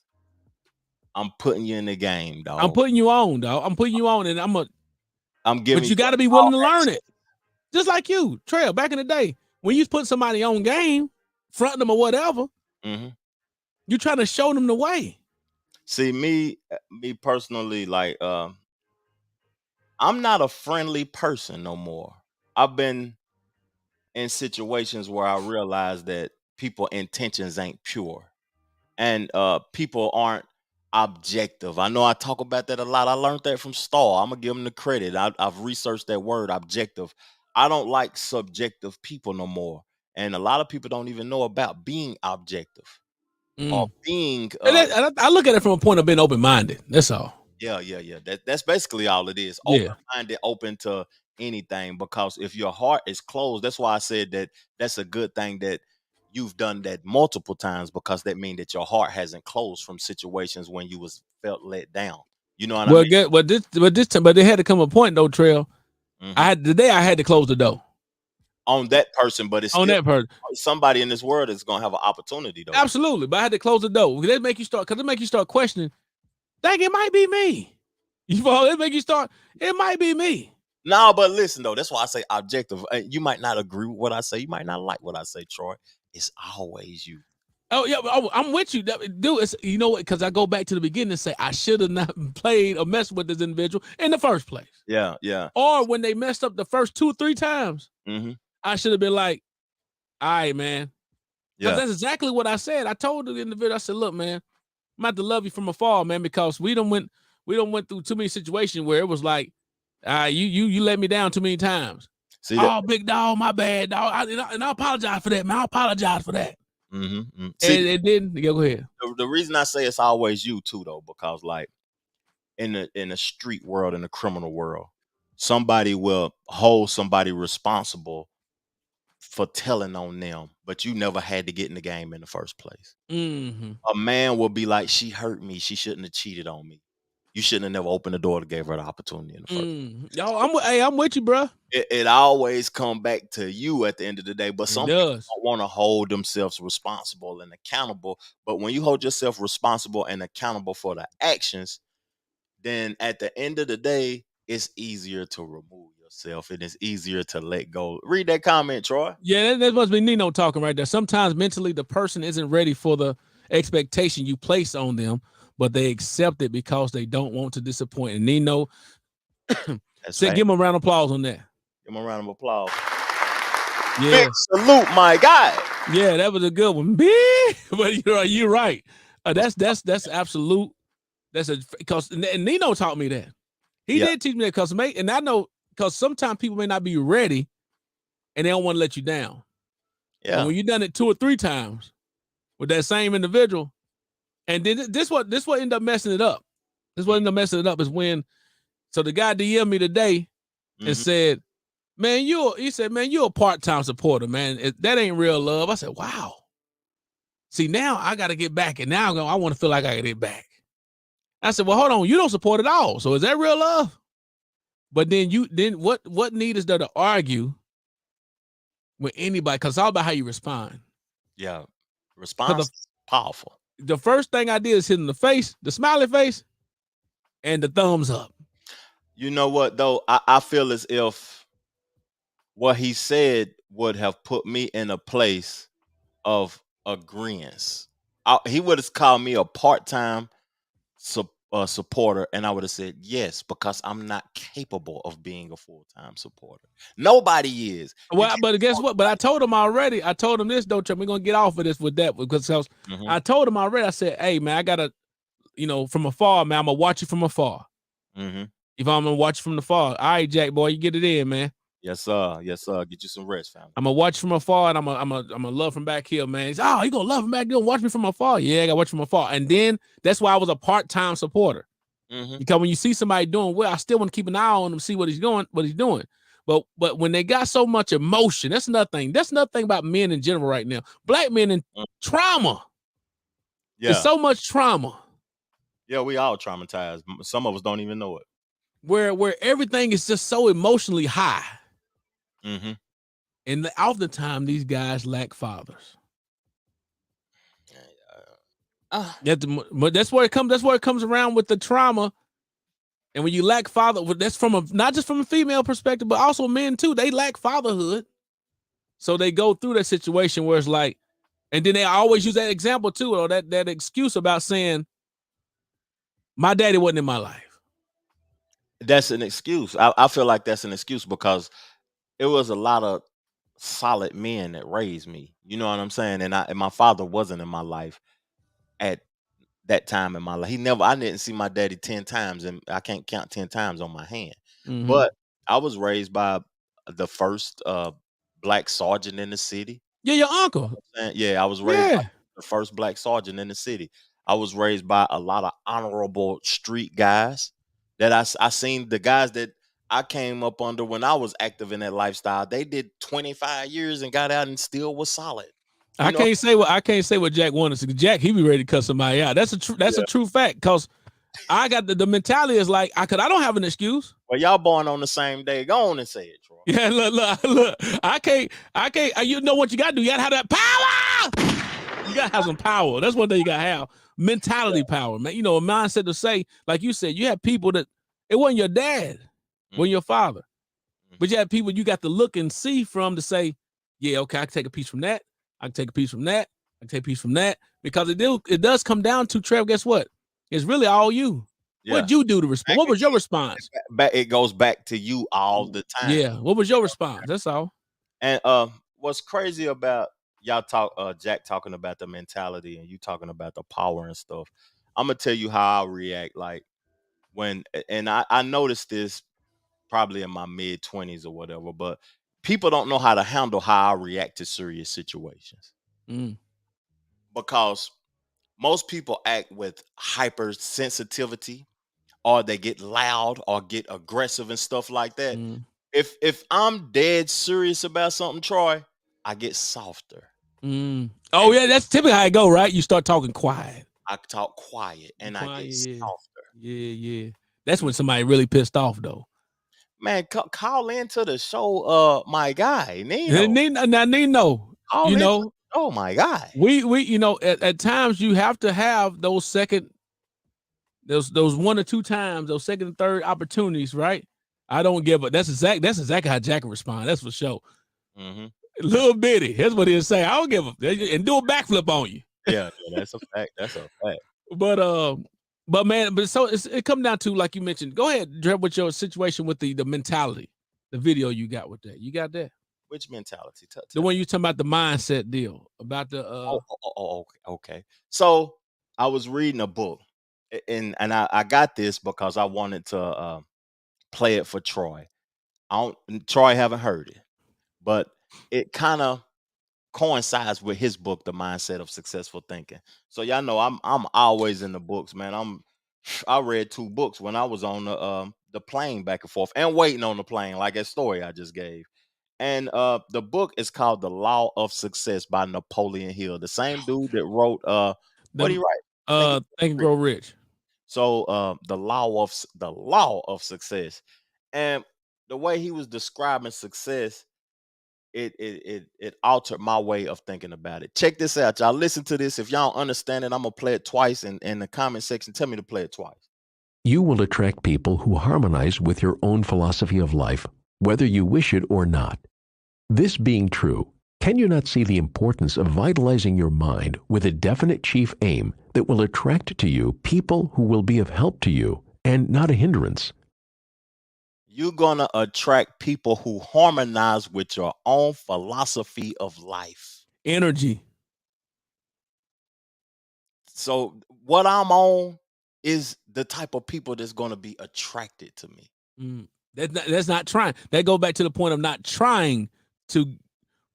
I'm putting you in the game, dog. I'm putting you on, dog. I'm putting you on, and I'm giving. But you got to be willing to learn it. Just like you, Trail, back in the day, when you put somebody on game, front them or whatever, you're trying to show them the way. See, me personally, like, I'm not a friendly person no more. I've been in situations where I realize that people's intentions ain't pure, and people aren't objective. I know I talk about that a lot. I learned that from Star. I'm gonna give them the credit. I've researched that word, objective. I don't like subjective people no more, and a lot of people don't even know about being objective or being. I look at it from a point of being open-minded. That's all. Yeah. That's basically all it is. Open-minded, open to anything. Because if your heart is closed, that's why I said that that's a good thing that you've done that multiple times, because that means that your heart hasn't closed from situations when you felt let down. You know what I mean? But there had to come a point though, Trail. I had to close the door on that person, but it's on that person. Somebody in this world is gonna have an opportunity though. Absolutely, but I had to close the door. They make you start, because it make you start questioning. Dang, it might be me. You follow? It make you start. It might be me. No, but listen though, that's why I say objective. You might not agree with what I say. You might not like what I say, Troy. It's always you. Oh yeah, I'm with you, dude. You know what? Because I go back to the beginning and say I should have not played or messed with this individual in the first place. Yeah. Or when they messed up the first 2 or 3 times, I should have been like, "All right, man." Because that's exactly what I said. I told the individual, I said, "Look, man, I'm about to love you from afar, man, because we don't went through too many situations where it was like, you let me down too many times. See big dog, my bad, dog. And I apologize for that, man. I apologize for that." See, it didn't. Yeah, go ahead. The reason I say it's always you too, though, because like in the street world, in the criminal world, somebody will hold somebody responsible for telling on them, but you never had to get in the game in the first place. A man will be like, she hurt me. She shouldn't have cheated on me. You shouldn't have never opened the door to give her the opportunity in the first place. Yo, I'm with you, bro. It always come back to you at the end of the day, but some people don't want to hold themselves responsible and accountable. But when you hold yourself responsible and accountable for the actions, then at the end of the day, it's easier to remove yourself yourself, and it's easier to let go. Read that comment, Troy. Yeah, that must be Nino talking right there. Sometimes mentally the person isn't ready for the expectation you place on them, but they accept it because they don't want to disappoint. And Nino said, give him a round of applause on that. Give him a round of applause. Yeah. Big salute, my guy. Yeah, that was a good one. But you're right. That's absolute. That's because and Nino taught me that. He did teach me that because and I know because sometimes people may not be ready and they don't want to let you down. Yeah. But when you've done it 2 or 3 times with that same individual, and then this what ended up messing it up. This what ended up messing it up is when so the guy DM'd me today and said, man, you're a part-time supporter, man. That ain't real love. I said, wow. See, now I got to get back, and now I want to feel like I got to get back. I said, well, hold on, you don't support at all. So is that real love? But then what need is there to argue with anybody? Because it's all about how you respond. Yeah, response is powerful. The first thing I did is hit in the face, the smiley face, and the thumbs up. You know what, though? I feel as if what he said would have put me in a place of agreeance. He would have called me a part-time supporter, and I would have said yes, because I'm not capable of being a full-time supporter. Nobody is. Well, but guess what? But I told him already. I told him this, though, Trump. We're gonna get off of this with that because I told him already. I said, hey, man, I gotta, from afar, man, I'm gonna watch you from afar. If I'm gonna watch you from afar, all right, Jack, boy, you get it in, man. Yes, sir. Yes, sir. Get you some rest, family. I'm gonna watch from afar, and I'm gonna love from back here, man. He's, you gonna love from back here? Watch me from afar. Yeah, I gotta watch from afar. And then that's why I was a part-time supporter. Because when you see somebody doing well, I still want to keep an eye on him, see what he's doing. But when they got so much emotion, that's another thing. That's another thing about men in general right now. Black men in trauma. Yeah. There's so much trauma. Yeah, we all traumatized. Some of us don't even know it. Where everything is just so emotionally high. And oftentimes these guys lack fathers. But that's where it comes. That's where it comes around with the trauma. And when you lack father, that's from not just from a female perspective, but also men too. They lack fatherhood, so they go through that situation where it's like, and then they always use that example too, or that excuse about saying, "My daddy wasn't in my life." That's an excuse. I feel like that's an excuse because it was a lot of solid men that raised me. You know what I'm saying? And my father wasn't in my life at that time in my life. I didn't see my daddy 10 times, and I can't count 10 times on my hand. But I was raised by the first black sergeant in the city. Yeah, your uncle. Yeah, I was raised by the first black sergeant in the city. I was raised by a lot of honorable street guys that I seen the guys that I came up under when I was active in that lifestyle. They did 25 years and got out and still was solid. I can't say what Jack wanted to. Jack, he be ready to cut somebody out. That's a true fact. Because I got the mentality is like I don't have an excuse. Well, y'all born on the same day. Go on and say it, Troy. Yeah, look. I can't. You know what you gotta do? You gotta have that power. You gotta have some power. That's one thing you gotta have. Mentality power, man. A mindset to say, like you said, you have people that it wasn't your dad, wasn't your father, but you have people you got to look and see from to say, yeah, okay, I can take a piece from that. I can take a piece from that. I can take a piece from that. Because it does come down to, Trev, guess what? It's really all you. Yeah. What'd you do to respond? What was your response? It goes back to you all the time. Yeah. What was your response? That's all. And what's crazy about y'all Jack talking about the mentality and you talking about the power and stuff. I'm gonna tell you how I react. Like I noticed this probably in my mid-20s or whatever, but people don't know how to handle how I react to serious situations. Because most people act with hypersensitivity, or they get loud or get aggressive and stuff like that. If I'm dead serious about something, Troy, I get softer. Oh yeah, that's typically how it go, right? You start talking quiet. I talk quiet and I get softer. Yeah. That's when somebody really pissed off, though. Man, call into the show, my guy, Nino. Nino, oh my God. We at times you have to have those 1 or 2 times, those second and third opportunities, right? I don't give a. That's exactly how Jack would respond. That's for sure. Mm-hmm. Little bitty. That's what he'll say. I don't give a and do a backflip on you. Yeah, that's a fact. That's a fact. But man, so it comes down to, like you mentioned. Go ahead, Dre, with your situation with the mentality, the video you got with that. You got that? Which mentality? The one you talking about, the mindset deal about the okay. So I was reading a book, and I got this because I wanted to play it for Troy. Troy haven't heard it, but it kind of coincides with his book, The Mindset of Successful Thinking. So y'all know I'm always in the books, man. I read 2 books when I was on the plane back and forth and waiting on the plane, like that story I just gave. And the book is called The Law of Success by Napoleon Hill, the same dude that wrote what did he write? Think and Grow Rich. So the law of success, and the way he was describing success, it altered my way of thinking about it. Check this out, y'all. Listen to this. If y'all don't understand it, I'm gonna play it twice in the comment section. Tell me to play it twice. You will attract people who harmonize with your own philosophy of life, whether you wish it or not. This being true, can you not see the importance of vitalizing your mind with a definite chief aim that will attract to you people who will be of help to you and not a hindrance? You're gonna attract people who harmonize with your own philosophy of life. Energy. So what I'm on is the type of people that's gonna be attracted to me. That's not trying. That goes back to the point of not trying to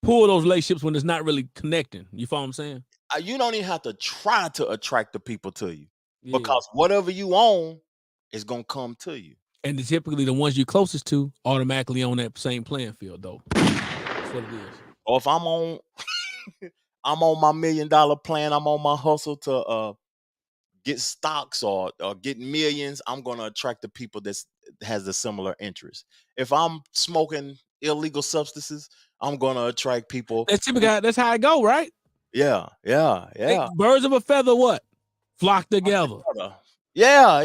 pull those relationships when it's not really connecting. You follow what I'm saying? You don't even have to try to attract the people to you, because whatever you own is gonna come to you. And typically the ones you're closest to automatically on that same playing field, though. That's what it is. Or if I'm on I'm on my $1 million plan, I'm on my hustle to get stocks or get millions, I'm gonna attract the people that has a similar interest. If I'm smoking illegal substances, I'm gonna attract people. That's typically that's how it go, right? Yeah. Birds of a feather, what? Flock together. Yeah.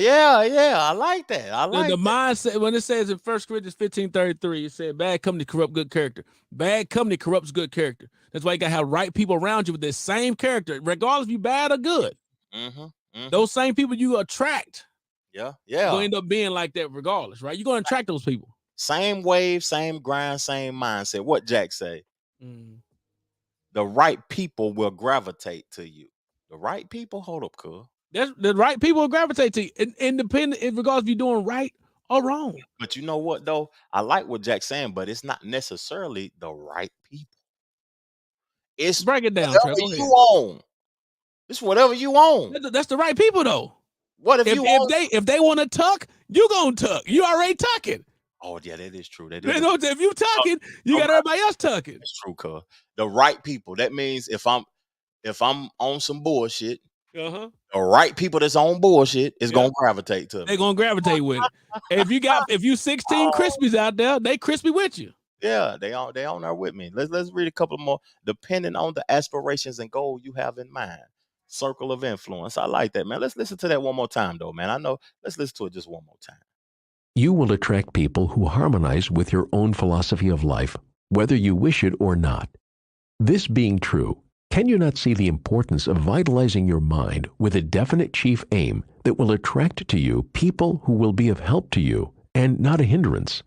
I like that. I like the mindset when it says in 1 Corinthians 15:33, it said bad company corrupt good character. Bad company corrupts good character. That's why you gotta have right people around you with the same character, regardless if you bad or good. Those same people you attract. Yeah. Gonna end up being like that regardless, right? You're gonna attract those people. Same wave, same grind, same mindset. What Jack say? The right people will gravitate to you. The right people, hold up, cuz. The right people will gravitate to you, independent in regards if you're doing right or wrong. But you know what though? I like what Jack's saying, but it's not necessarily the right people. It's break it down, whatever you own. It's whatever you own. That's the right people though. What if they want to tuck, you gonna tuck. You already tucking. Oh yeah, that is true. That is. If you tucking, you got everybody else tucking. That's true, cuz. The right people. That means if I'm on some bullshit, the right people that's on bullshit is gonna gravitate to me. They're gonna gravitate with it. If you 16 Krispies out there, they crispy with you. Yeah, they on there with me. Let's read a couple more. Depending on the aspirations and goal you have in mind. Circle of influence. I like that, man. Let's listen to that one more time, though, man. I know. Let's listen to it just one more time. You will attract people who harmonize with your own philosophy of life, whether you wish it or not. This being true, can you not see the importance of vitalizing your mind with a definite chief aim that will attract to you people who will be of help to you and not a hindrance?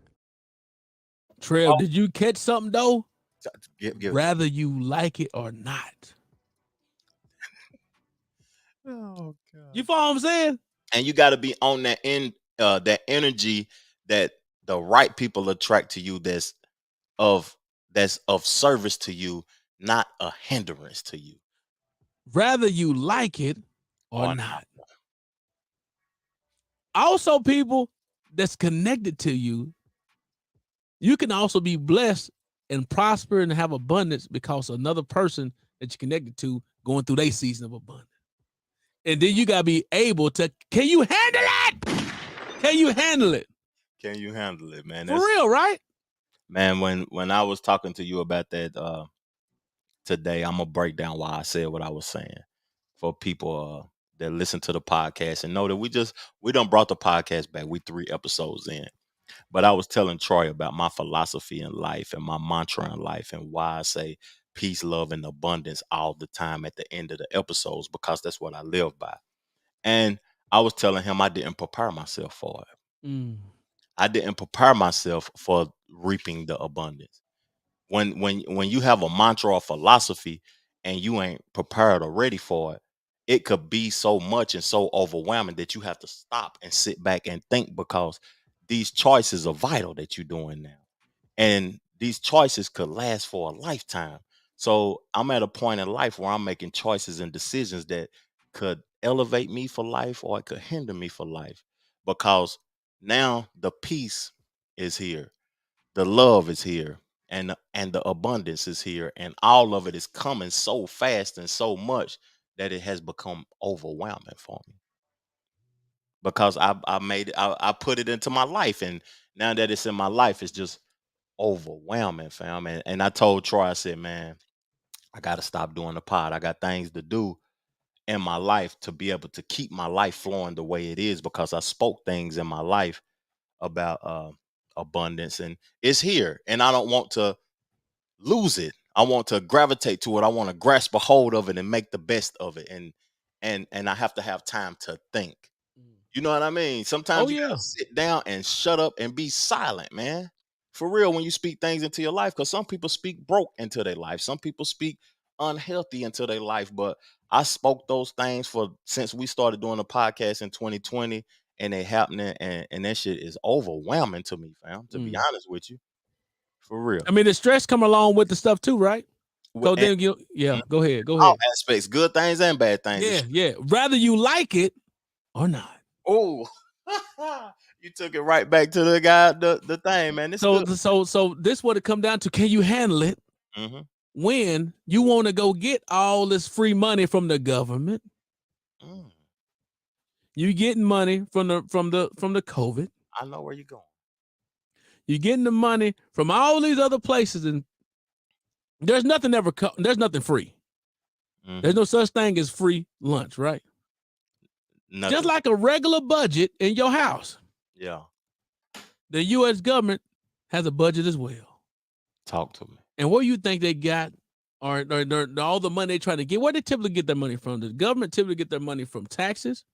Trev, did you catch something though? Rather you like it or not. Oh God! You follow what I'm saying? And you got to be on that that energy that the right people attract to you. That's of service to you, not a hindrance to you. Rather you like it or not. Also, people that's connected to you, you can also be blessed and prosper and have abundance because another person that you're connected to going through their season of abundance. And then you gotta be able to. Can you handle it? Can you handle it? Can you handle it, man? For real, right? Man, when I was talking to you about that today, I'm gonna break down why I said what I was saying for people that listen to the podcast and know that we done brought the podcast back. We 3 episodes in, But I was telling Troy about my philosophy in life and my mantra in life and why I say peace, love, and abundance all the time at the end of the episodes, because that's what I live by. And I was telling him I didn't prepare myself for it. I didn't prepare myself for reaping the abundance. When you have a mantra or philosophy and you ain't prepared or ready for it, it could be so much and so overwhelming that you have to stop and sit back and think, because these choices are vital that you're doing now. And these choices could last for a lifetime. So I'm at a point in life where I'm making choices and decisions that could elevate me for life or it could hinder me for life, because now the peace is here, the love is here, and the abundance is here, and all of it is coming so fast and so much that it has become overwhelming for me, because I made it, I put it into my life, and now that it's in my life, it's just overwhelming, fam. And I told Troy, I said, man, I got to stop doing the pod. I got things to do in my life to be able to keep my life flowing the way it is, because I spoke things in my life about abundance, and it's here, and I don't want to lose it. I want to gravitate to it. I want to grasp a hold of it and make the best of it, and I have to have time to think. You know what I mean? Sometimes you gotta sit down and shut up and be silent, man. For real, when you speak things into your life, because some people speak broke into their life, some people speak unhealthy into their life. But I spoke those things for since we started doing the podcast in 2020, and they happening, and that shit is overwhelming to me, fam. To be honest with you, for real. I mean, the stress come along with the stuff too, right? So And, then you, go ahead. all aspects, good things and bad things. Yeah. Rather you like it or not. Oh, you took it right back to the guy, the thing, man. It's good. So this what it come down to. Can you handle it when you want to go get all this free money from the government? You getting money from the COVID. I know where you're going. You're getting the money from all these other places, and there's nothing there's nothing free. There's no such thing as free lunch, right? Nothing. Just like a regular budget in your house. Yeah. The U.S. government has a budget as well. Talk to me. And where you think they got, or all the money they trying to get, where they typically get their money from? The government typically get their money from taxes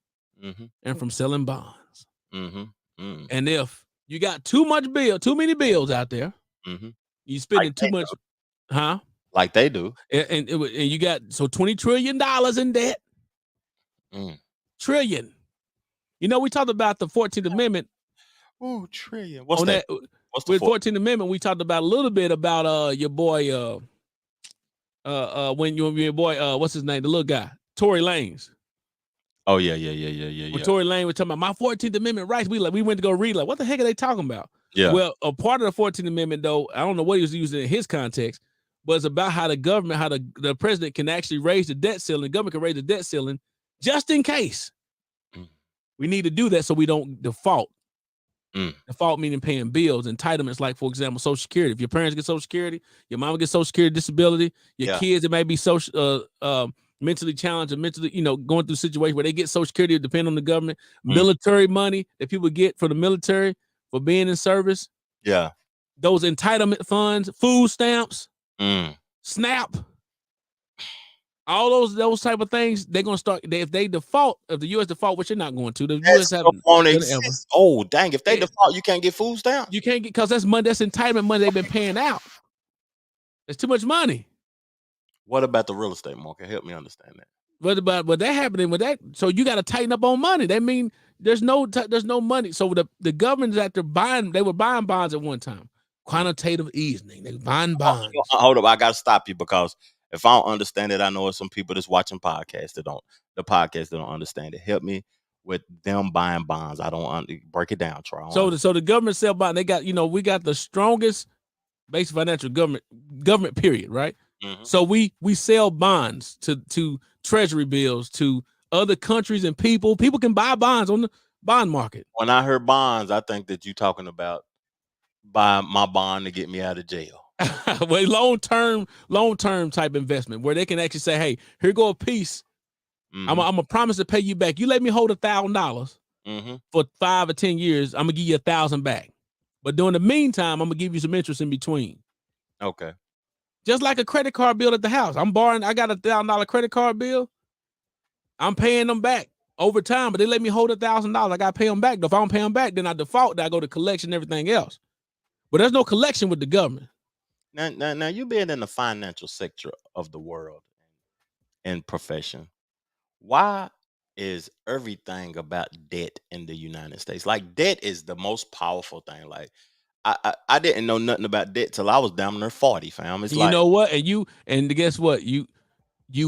and from selling bonds. And if you got too many bills out there, you spending like too much, like they do. And you got $20 trillion in debt. Trillion. You know, we talked about the 14th Amendment. Oh, trillion. What's that? What's the 14th Amendment? We talked about a little bit about your boy when your boy what's his name? The little guy, Tory Lanez. Oh yeah. When Tory Lanez was talking about my 14th Amendment rights, we went to go read, like, what the heck are they talking about? Yeah. Well, a part of the 14th Amendment, though, I don't know what he was using in his context, but it's about how the government, how the president can actually raise the debt ceiling. The government can raise the debt ceiling just in case. We need to do that so we don't default. Default meaning paying bills, entitlements, like, for example, Social Security. If your parents get Social Security, your mama gets Social Security disability, your kids, it may be mentally challenged or mentally, going through situations where they get Social Security, depend on the government, military money that people get for the military for being in service. Yeah. Those entitlement funds, food stamps, SNAP, all those type of things, they're gonna start. If they default, if the U.S. default, which you're not going to, the U.S. haven't. Oh, dang! If they default, you can't get food stamps. You can't get, because that's money. That's entitlement money they've been paying out. It's too much money. What about the real estate market? Help me understand that. But that happening with that, so you got to tighten up on money. That mean there's no money. So the government is after buying. They were buying bonds at one time. Quantitative easing. They were buying bonds. Hold up, I got to stop you, because if I don't understand it, I know some people that's watching podcasts that don't understand it. Help me with them buying bonds. I don't break it down, Troy. So the government sell bond. They got, we got the strongest basic financial government period, right? So we sell bonds to treasury bills to other countries and people. People can buy bonds on the bond market. When I heard bonds, I think that you're talking about buy my bond to get me out of jail. Well, long-term type investment where they can actually say, hey, here go a piece. I'm gonna promise to pay you back. You let me hold $1,000 for 5 or 10 years. I'm gonna give you $1,000 back. But during the meantime, I'm gonna give you some interest in between. Okay. Just like a credit card bill at the house. I'm borrowing, I got $1,000 credit card bill. I'm paying them back over time, but they let me hold $1,000. I gotta pay them back. If I don't pay them back, then I default, then I go to collection and everything else. But there's no collection with the government. Now you being in the financial sector of the world and profession, why is everything about debt in the United States? Like, debt is the most powerful thing. Like, I didn't know nothing about debt till I was down near 40, fam. It's You like, know what? And guess what? You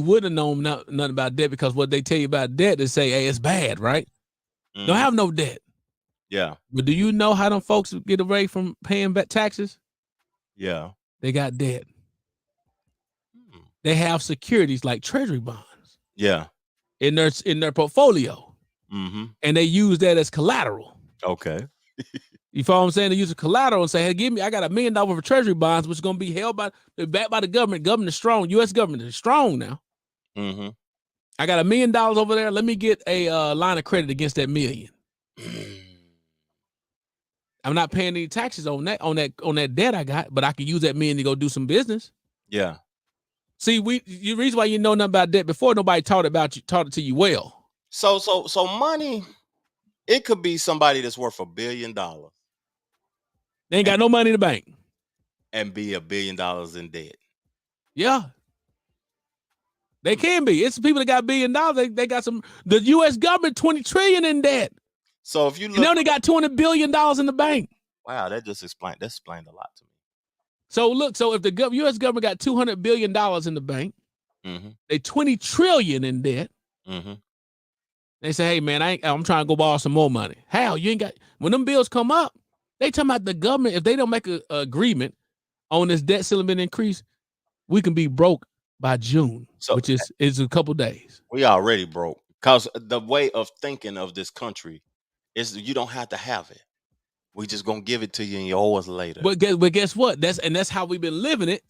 would have known nothing about debt, because what they tell you about debt is say, hey, it's bad, right? Don't have no debt. Yeah. But do you know how them folks get away from paying back taxes? Yeah. They got debt. They have securities like treasury bonds. Yeah. In their portfolio. And they use that as collateral. Okay. You follow what I'm saying? They use a collateral and say, hey, I got $1 million for treasury bonds, which is going to be held backed by the government. Government is strong. U.S. government is strong now. I got $1 million over there. Let me get a line of credit against that $1 million. I'm not paying any taxes on that debt I got, but I can use that $1 million to go do some business. Yeah. See, the reason why you know nothing about debt before, nobody taught it to you well. So money, it could be somebody that's worth $1 billion. They ain't got no money in the bank. And be $1 billion in debt. Yeah. They can be. It's people that got $1 billion. They got some. The U.S. government $20 trillion in debt. So if you look, and they only got $200 billion in the bank. Wow, that explained a lot to me. So look, if the U.S. government got $200 billion in the bank, they $20 trillion in debt. They say, hey man, I'm trying to go borrow some more money. How? You ain't got. When them bills come up, they talking about the government. If they don't make an agreement on this debt ceiling being increased, we can be broke by June, which is a couple days. We already broke, because the way of thinking of this country is you don't have to have it. We just gonna give it to you and you owe us later. But guess what? That's how we've been living it,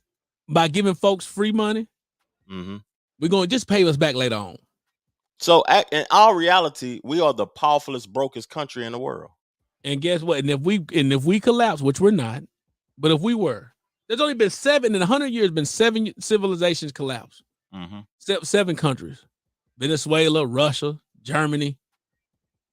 by giving folks free money. We're gonna just pay us back later on. So in our reality, we are the powerfulest, brokest country in the world. And guess what? And if we collapse, which we're not, but if we were, there's only been 100 years, been 7 civilizations collapsed. 7 countries: Venezuela, Russia, Germany.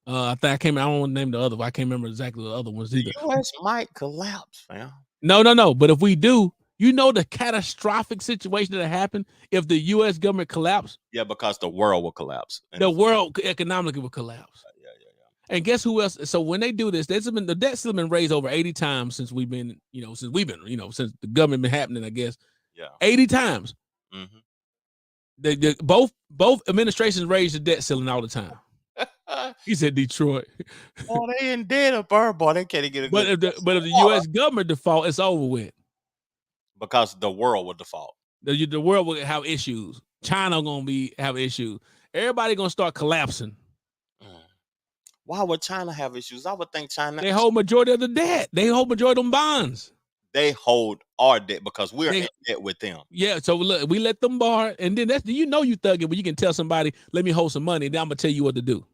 I don't want to name the other one. I can't remember exactly the other ones either. The U.S. might collapse, fam. No. But if we do, you know the catastrophic situation that happened if the U.S. government collapsed? Yeah, because the world will collapse. The world economically will collapse. Yeah. And guess who else? So when they do this, the debt's still been raised over 80 times since we've been, since the government been happening, I guess. Yeah. 80 times. Both administrations raised the debt ceiling all the time. He said Detroit. Oh, they in debt up there, boy. They can't get a but if the U.S. government default, it's over with. Because the world will default. The world will have issues. China gonna have issues. Everybody gonna start collapsing. Why would China have issues? I would think China. They hold majority of the debt. They hold majority of them bonds. They hold our debt because we're in debt with them. Yeah, so look, we let them borrow, and then you thugging when you can tell somebody, let me hold some money, and then I'm gonna tell you what to do.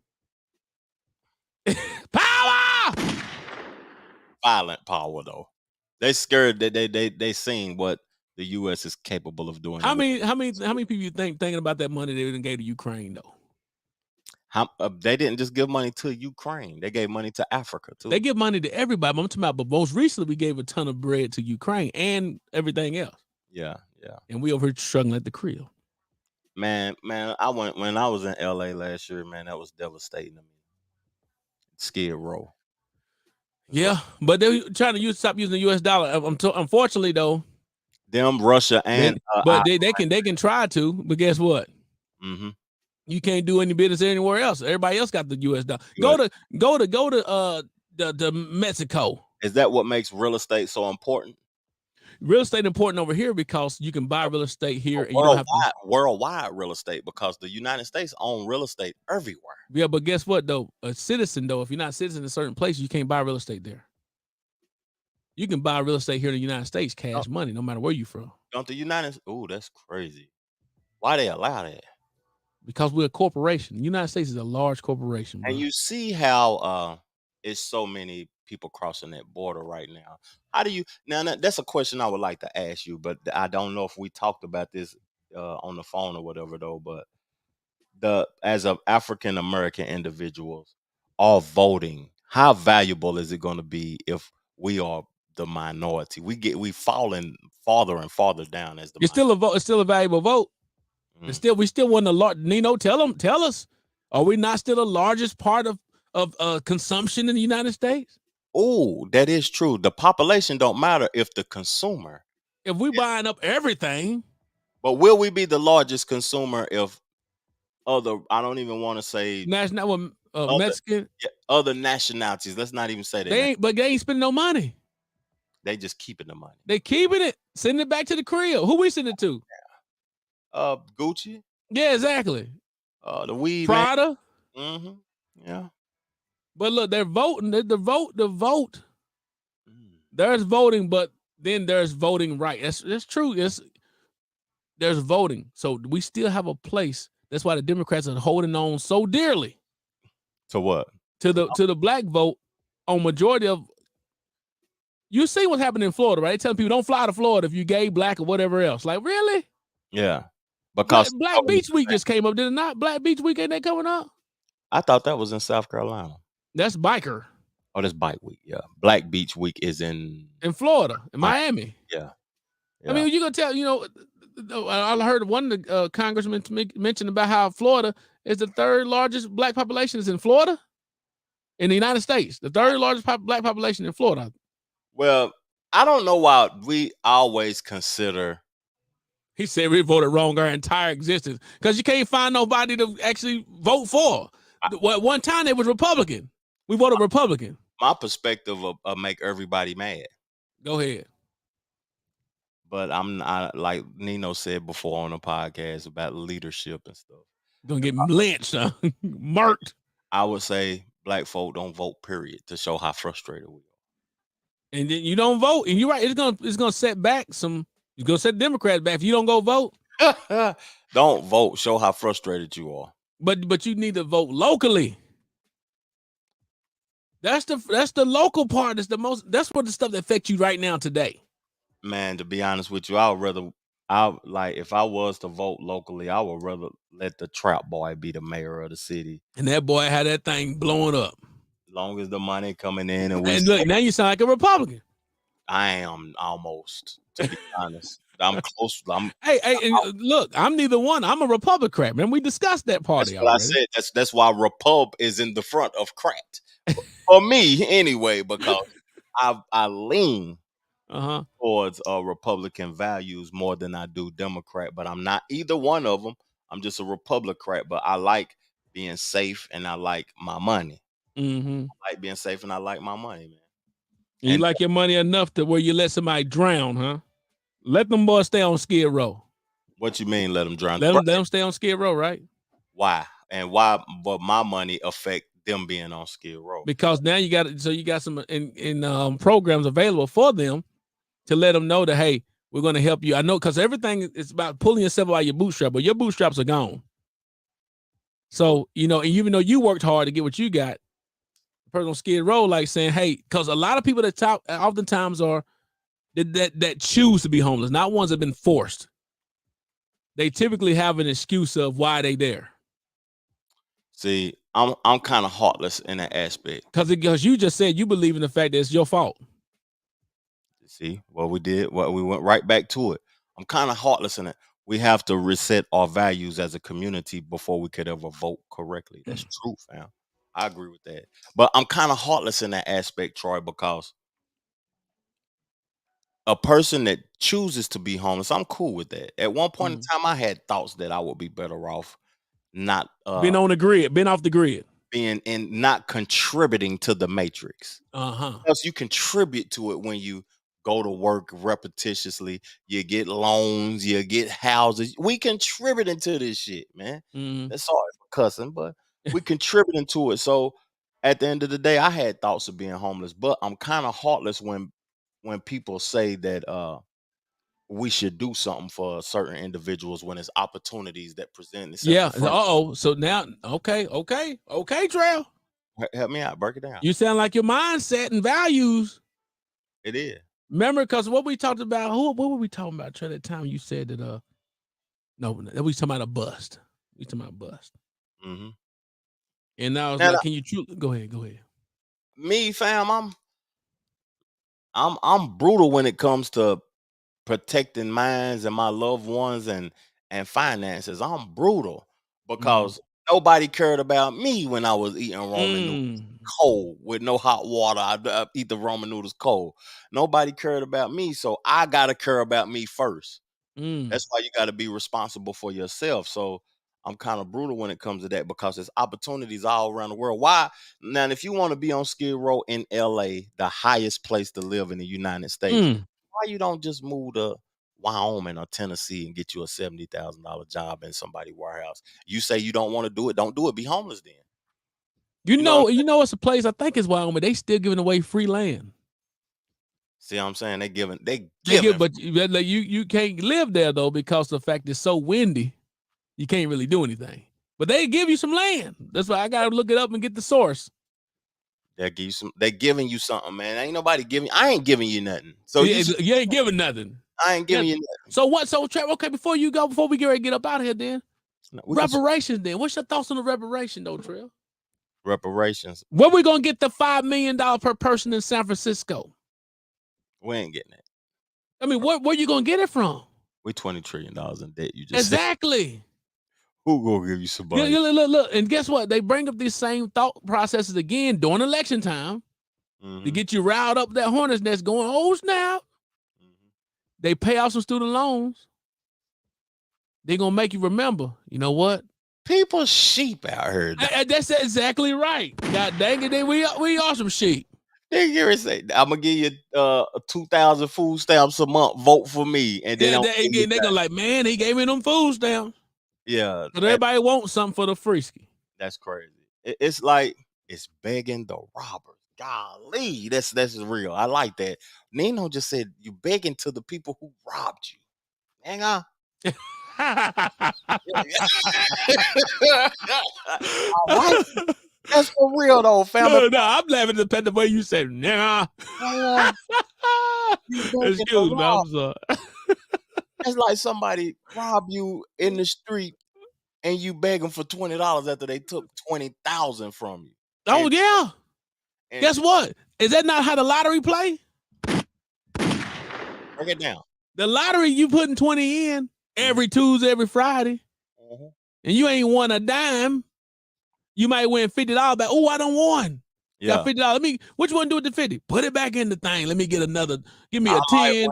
Power! Violent power, though. They scared that they seen what the U.S. is capable of doing. How many people you thinking about that money they didn't gave to Ukraine though? They didn't just give money to Ukraine. They gave money to Africa too. They give money to everybody. But I'm talking about, but most recently we gave a ton of bread to Ukraine and everything else. Yeah. And we over here struggling at the crib. Man, when I was in LA last year, man, that was devastating to me. Skid Row. Yeah, but they're trying to stop using the U.S. dollar. Unfortunately, though, them Russia and they can try to, but guess what? You can't do any business anywhere else. Everybody else got the U.S. dollar. Go to Mexico. Is that what makes real estate so important? Real estate important over here because you can buy real estate here, and worldwide real estate, because the United States own real estate everywhere. Yeah, but guess what though? A citizen though, if you're not a citizen in a certain place, you can't buy real estate there. You can buy real estate here in the United States, cash money, no matter where you're from. Don't the United? Oh, that's crazy. Why they allow that? Because we're a corporation. The United States is a large corporation. Bro. And you see how it's so many people crossing that border right now. How do you now? That's a question I would like to ask you, but I don't know if we talked about this on the phone or whatever though. But as of African American individuals are voting, how valuable is it going to be if we are the minority? We falling farther and farther down as the It's still a vote. It's still a valuable vote. It's still we still want a lot. Nino, tell us, are we not still the largest part of consumption in the United States? Oh, that is true. The population don't matter if the consumer. If we buying up everything, but will we be the largest consumer if other? I don't even want to say national Mexican. Other nationalities. Let's not even say that. But they ain't spending no money. They just keeping the money. They keeping it, sending it back to the crib. Who we send it to? Gucci. Yeah, exactly. The weed. Prada. Mm-hmm. Yeah. But look, they're voting. The vote. There's voting, but then there's voting right. That's true. There's voting. So we still have a place. That's why the Democrats are holding on so dearly. To what? To the black vote on majority of. You see what's happening in Florida, right? They telling people don't fly to Florida if you gay, black, or whatever else. Like, really? Yeah. Because Black Beach Week just came up, did it not? Black Beach Week, ain't that coming up? I thought that was in South Carolina. That's biker. Oh, that's Bike Week. Yeah. Black Beach Week is in Florida, in Miami. Yeah. I mean, you're gonna tell, I heard one of the congressmen mention about how Florida is the third largest black population is in Florida, in the United States. The third largest black population in Florida. Well, I don't know why we always consider. He said we voted wrong our entire existence because you can't find nobody to actually vote for. One time they was Republican. We voted Republican. My perspective of make everybody mad. Go ahead. But I like Nino said before on the podcast about leadership and stuff. Gonna get lynched, huh? Murked. I would say black folk don't vote, period, to show how frustrated we are. And then you don't vote, and you're right. It's gonna set back some. It's gonna set Democrats back if you don't go vote. Don't vote. Show how frustrated you are. But you need to vote locally. That's the local part. That's what the stuff that affects you right now today. Man, to be honest with you, if I was to vote locally, I would rather let the trap boy be the mayor of the city. And that boy had that thing blowing up. As long as the money coming in and look, now you sound like a Republican. I am almost, to be honest. I'm close. Look, I'm neither one. I'm a Republican. Man, we discussed that party. That's what I said. That's why Repub is in the front of crat. For me, anyway, because I lean towards Republican values more than I do Democrat. But I'm not either one of them. I'm just a Republican. But I like being safe and I like my money. Mm-hmm. I like being safe and I like my money, man. You like your money enough to where you let somebody drown, huh? Let them boys stay on Skid Row. What you mean let them drown? Let them stay on Skid Row, right? Why? And why would my money affect them being on Skid Row? Because now you got some in programs available for them to let them know that, hey, we're going to help you. I know, because everything is about pulling yourself out of your bootstrap, but your bootstraps are gone. So, and even though you worked hard to get what you got, the person on Skid Row like saying, hey, because a lot of people that talk oftentimes are that choose to be homeless, not ones that have been forced. They typically have an excuse of why they there. See, I'm kind of heartless in that aspect. Because you just said you believe in the fact that it's your fault. See, what we did, we went right back to it. I'm kind of heartless in it. We have to reset our values as a community before we could ever vote correctly. That's true, fam. I agree with that. But I'm kind of heartless in that aspect, Troy, because a person that chooses to be homeless, I'm cool with that. At one point in time, I had thoughts that I would be better off not being on the grid, being off the grid, being and not contributing to the matrix. Because you contribute to it when you go to work repetitiously, you get loans, you get houses. We contributing to this shit, man. That's sorry for cussing, but we contributing to it. So at the end of the day, I had thoughts of being homeless, but I'm kind of heartless when people say that we should do something for certain individuals when it's opportunities that present themselves. Yeah. So now, okay, Trail. Help me out. Break it down. You sound like your mindset and values. It is. Remember, because what we talked about, what were we talking about? Trey, that time you said that, no, that we talking about a bust. We talking about bust. Mm-hmm. And I was like, can you go ahead. Me, fam, I'm brutal when it comes to protecting minds and my loved ones and finances. I'm brutal because nobody cared about me when I was eating ramen noodles cold with no hot water. I eat the ramen noodles cold. Nobody cared about me, so I gotta care about me first. That's why you got to be responsible for yourself. So I'm kind of brutal when it comes to that because there's opportunities all around the world. Why? Now, if you want to be on Skid Row in LA, the highest place to live in the United States, why you don't just move to Wyoming or Tennessee and get you a $70,000 job in somebody's warehouse? You say you don't want to do it. Don't do it. Be homeless then. You know it's a place, I think it's Wyoming. They still giving away free land. See what I'm saying? They give, but you can't live there though because the fact it's so windy, you can't really do anything. But they give you some land. That's why I gotta look it up and get the source. They give you some. They giving you something, man. Ain't nobody giving. I ain't giving you nothing. So you ain't giving nothing. I ain't giving you nothing. So what? So Trevor, okay, before we get ready to get up out of here, then reparations. Then what's your thoughts on the reparation, though, Trell? Reparations. Where we gonna get the $5 million per person in San Francisco? We ain't getting it. I mean, where you gonna get it from? We $20 trillion in debt. You just exactly. Said. Who gonna give you some money? Look, and guess what? They bring up these same thought processes again during election time to get you riled up that hornet's nest going, oh snap. They pay off some student loans. They're gonna make you remember, you know what? People sheep out here. That's exactly right. God dang it, we are some sheep. They say, I'm gonna give you 2,000 food stamps a month. Vote for me, and then they go like, man, he gave me them food stamps. Yeah, but everybody wants something for the frisky. That's crazy. It's like it's begging the robbers. Golly, that's real. I like that. Nino just said you begging to the people who robbed you. Hang on. That's for real though, family. No, I'm laughing at the way you said, nah. Excuse me, I'm sorry. It's like somebody robbed you in the street and you beg them for $20 after they took $20,000 from you. Oh, yeah. And guess what? Is that not how the lottery play? Break it down. The lottery, you putting 20 in every Tuesday, every Friday, and you ain't won a dime. You might win $50 back. Oh, I don't won. Yeah. Got $50. What you want to do with the 50? Put it back in the thing. Let me get another. Give me a 10.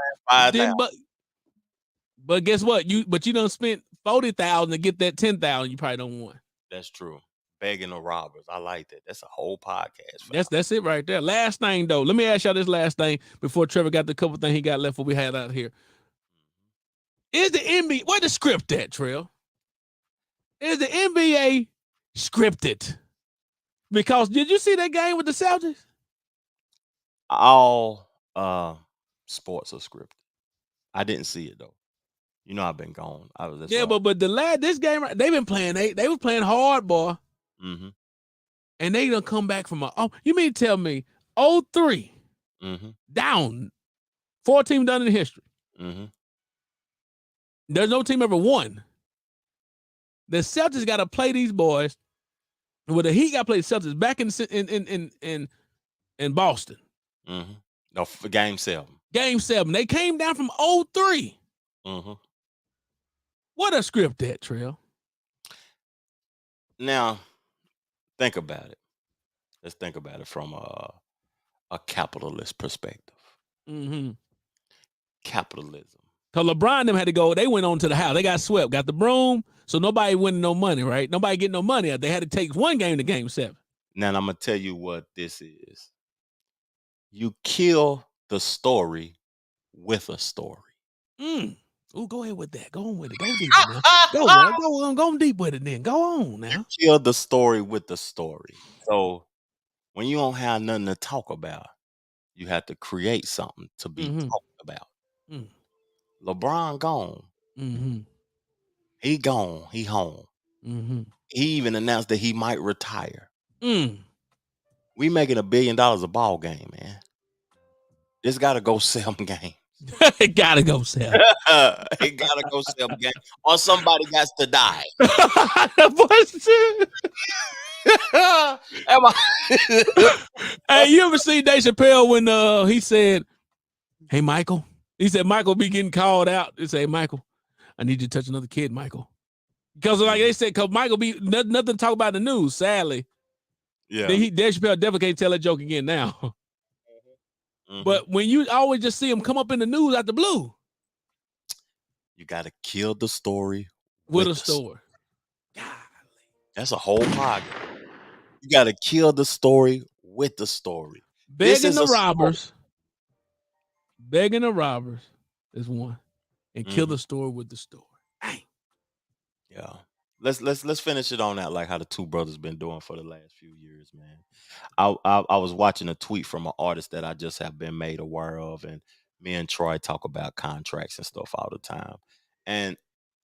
But guess what? You done spent $40,000 to get that $10,000. You probably don't want. That's true. Begging the robbers. I like that. That's a whole podcast. That's it right there. Last thing though. Let me ask y'all this last thing before Trevor got the couple things he got left. What we had out here. Is the NBA? Where the script at, Trail? Is the NBA scripted? Because did you see that game with the Celtics? All sports are scripted. I didn't see it though. You know I've been gone. But this game they've been playing. They was playing hard, boy. And they done come back from you mean to tell me 0-3 down, 4 teams done in history. There's no team ever won. The Celtics got to play these boys. Well, the Heat got to play the Celtics back in Boston. No, for Game 7. Game 7. They came down from 0-3. What a script that, Trail. Now, think about it. Let's think about it from a capitalist perspective. Capitalism. Because LeBron them had to go. They went on to the house. They got swept. Got the broom. So nobody winning no money, right? Nobody getting no money. They had to take one game to Game 7. Now, I'm going to tell you what this is. You kill the story with a story. Oh, go ahead with that. Go on with it. Go deep now. Go deep with it then. Go on now. You kill the story with the story. So when you don't have nothing to talk about, you have to create something to be talked about. LeBron gone. He gone. He home. He even announced that he might retire. We making $1 billion a ball game, man. This got to go sell game. It gotta go sell. It got to go sell game, or somebody got to die. Am I? Hey, you ever see Dave Chappelle when he said, "Hey, Michael," he said, "Michael be getting called out." He say, "Michael, I need you to touch another kid, Michael," because like they said, because Michael be nothing to talk about in the news. Sadly, Yeah. Dave Chappelle definitely can't tell that joke again now. But when you always just see him come up in the news out the blue, you got to kill the story with a story. That's a whole podcast. You got to kill the story with the story. Begging the robbers is one, and kill the story with the story. Dang. Yeah. Let's finish it on that, like how the two brothers been doing for the last few years, man. I was watching a tweet from an artist that I just have been made aware of, and me and Troy talk about contracts and stuff all the time. And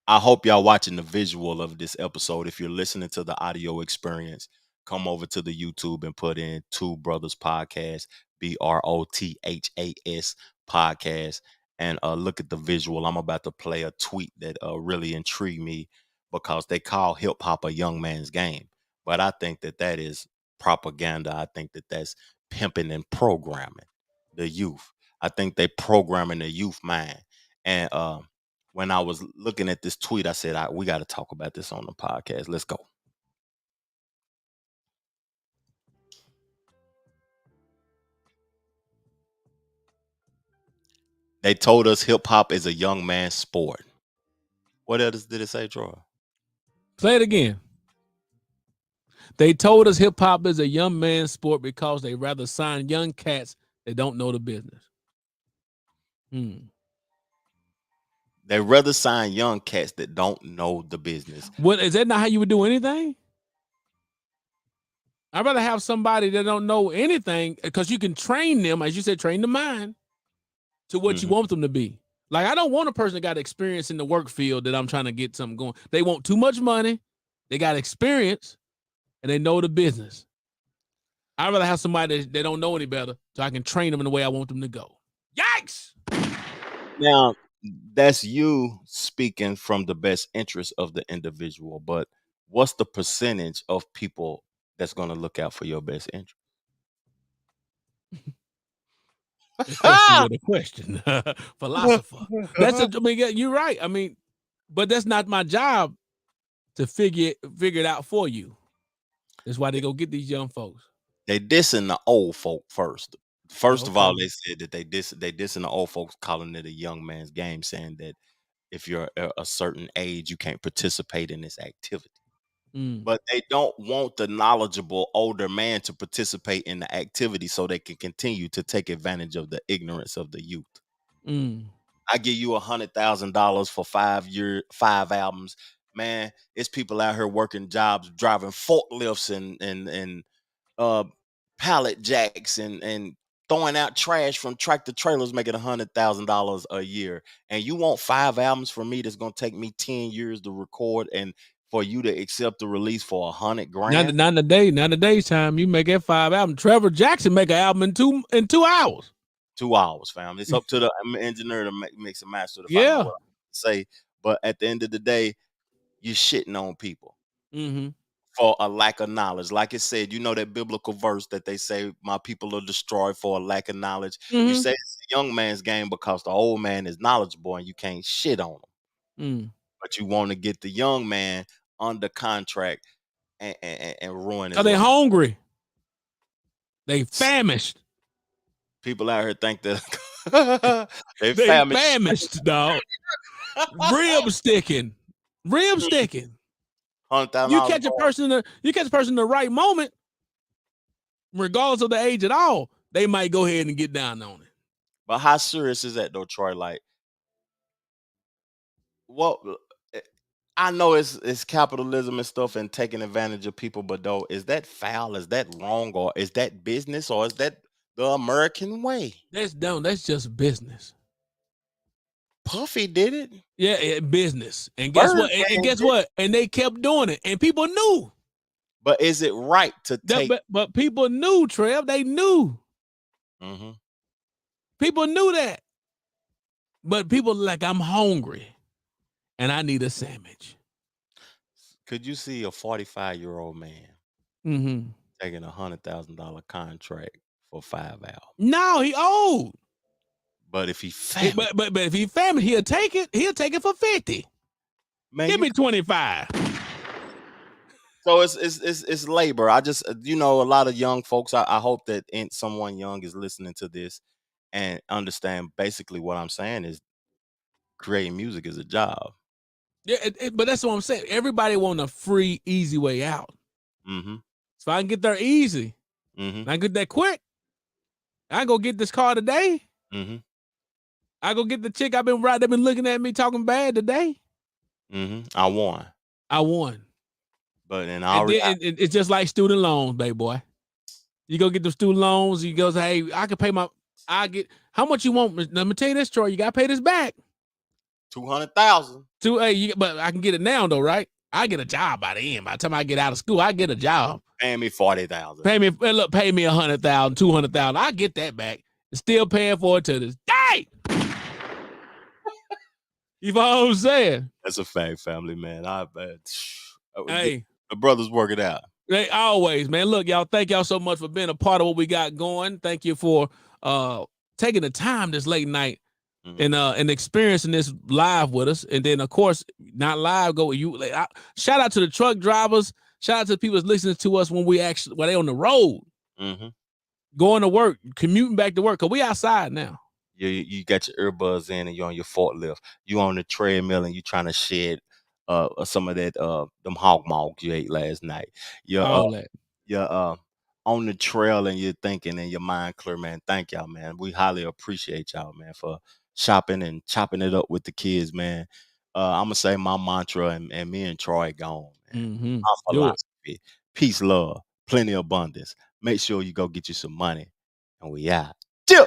I hope y'all watching the visual of this episode. If you're listening to the audio experience, come over to the YouTube and put in Two Brothas Podcast, BROTHAS podcast, and look at the visual. I'm about to play a tweet that really intrigued me because they call hip hop a young man's game. But I think that is propaganda. I think that's pimping and programming the youth. I think they programming the youth mind. And when I was looking at this tweet, I said, we got to talk about this on the podcast. Let's go. They told us hip hop is a young man's sport. What else did it say, Troy? Play it again. They told us hip hop is a young man's sport because they rather sign young cats that don't know the business. They rather sign young cats that don't know the business. What is that not how you would do anything? I'd rather have somebody that don't know anything because you can train them, as you said, train the mind to what you want them to be. Like, I don't want a person that got experience in the work field that I'm trying to get something going. They want too much money. They got experience and they know the business. I'd rather have somebody that don't know any better so I can train them in the way I want them to go. Yikes! Now, that's you speaking from the best interest of the individual, but what's the percentage of people that's going to look out for your best interest? The question. Philosopher. You're right. I mean, but that's not my job to figure it out for you. That's why they go get these young folks. They dissing the old folk first. First of all, they said that they dissing the old folks, calling it a young man's game, saying that if you're a certain age, you can't participate in this activity. But they don't want the knowledgeable older man to participate in the activity so they can continue to take advantage of the ignorance of the youth. I give you $100,000 for 5 albums. Man, it's people out here working jobs, driving forklifts and pallet jacks and throwing out trash from tractor trailers, making $100,000 a year. And you want 5 albums from me that's gonna take me 10 years to record and for you to accept the release for $100,000? Not in the daytime. You make that 5 albums. Trevor Jackson make an album in 2 hours. 2 hours, fam. It's up to the engineer to mix and master to find out what I say. But at the end of the day, you're shitting on people for a lack of knowledge. Like it said, you know that biblical verse that they say, my people are destroyed for a lack of knowledge. You say it's a young man's game because the old man is knowledgeable and you can't shit on him. But you want to get the young man under contract and ruin his life. They hungry. They famished. People out here think that they famished, dog. Rib sticking. $100,000. You catch a person in the right moment, regardless of the age at all, they might go ahead and get down on it. But how serious is that though, Troy? Like, what? I know it's capitalism and stuff and taking advantage of people, but though, is that foul? Is that wrong? Or is that business? Or is that the American way? That's dumb. That's just business. Puffy did it. Yeah, business. And guess what? And they kept doing it. And people knew. But is it right to take? But people knew, Trev. They knew. Mm-hmm. People knew that. But people like, I'm hungry and I need a sandwich. Could you see a 45-year-old man taking $100,000 contract for 5 hours? No, he old. But if he family, but if he family, he'll take it. He'll take it for 50. Man, give me 25. So it's labor. I just, a lot of young folks. I hope that someone young is listening to this and understand basically what I'm saying is creating music is a job. Yeah, but that's what I'm saying. Everybody want a free, easy way out. Mm-hmm. So I can get there easy. Mm-hmm. I can get that quick. I go get this car today. Mm-hmm. I go get the chick I've been right. They've been looking at me talking bad today. Mm-hmm. I won. But then it's just like student loans, baby boy. You go get the student loans. You go say, hey, I can pay how much you want? Let me tell you this, Troy. You gotta pay this back. $200,000. But I can get it now though, right? I get a job by the end. By the time I get out of school, I get a job. Pay me $40,000. Pay me $100,000, $200,000. I get that back. Still paying for it to this day. You know what I'm saying? That's a fact, family, man. I bet. Hey, the brothers work it out. They always, man. Look, y'all, thank y'all so much for being a part of what we got going. Thank you for taking the time this late night and experiencing this live with us. And then, of course, not live, go with you. Shout out to the truck drivers. Shout out to the people that's listening to us when they on the road, going to work, commuting back to work. Cause we outside now. You got your earbuds in and you're on your forklift. You on the treadmill and you trying to shed some of that them hog maws you ate last night. You're on the trail and you're thinking and your mind clear, man. Thank y'all, man. We highly appreciate y'all, man, for shopping and chopping it up with the kids, man. I'm gonna say my mantra and me and Troy gone. My philosophy: peace, love, plenty of abundance. Make sure you go get you some money, and we out. Chip.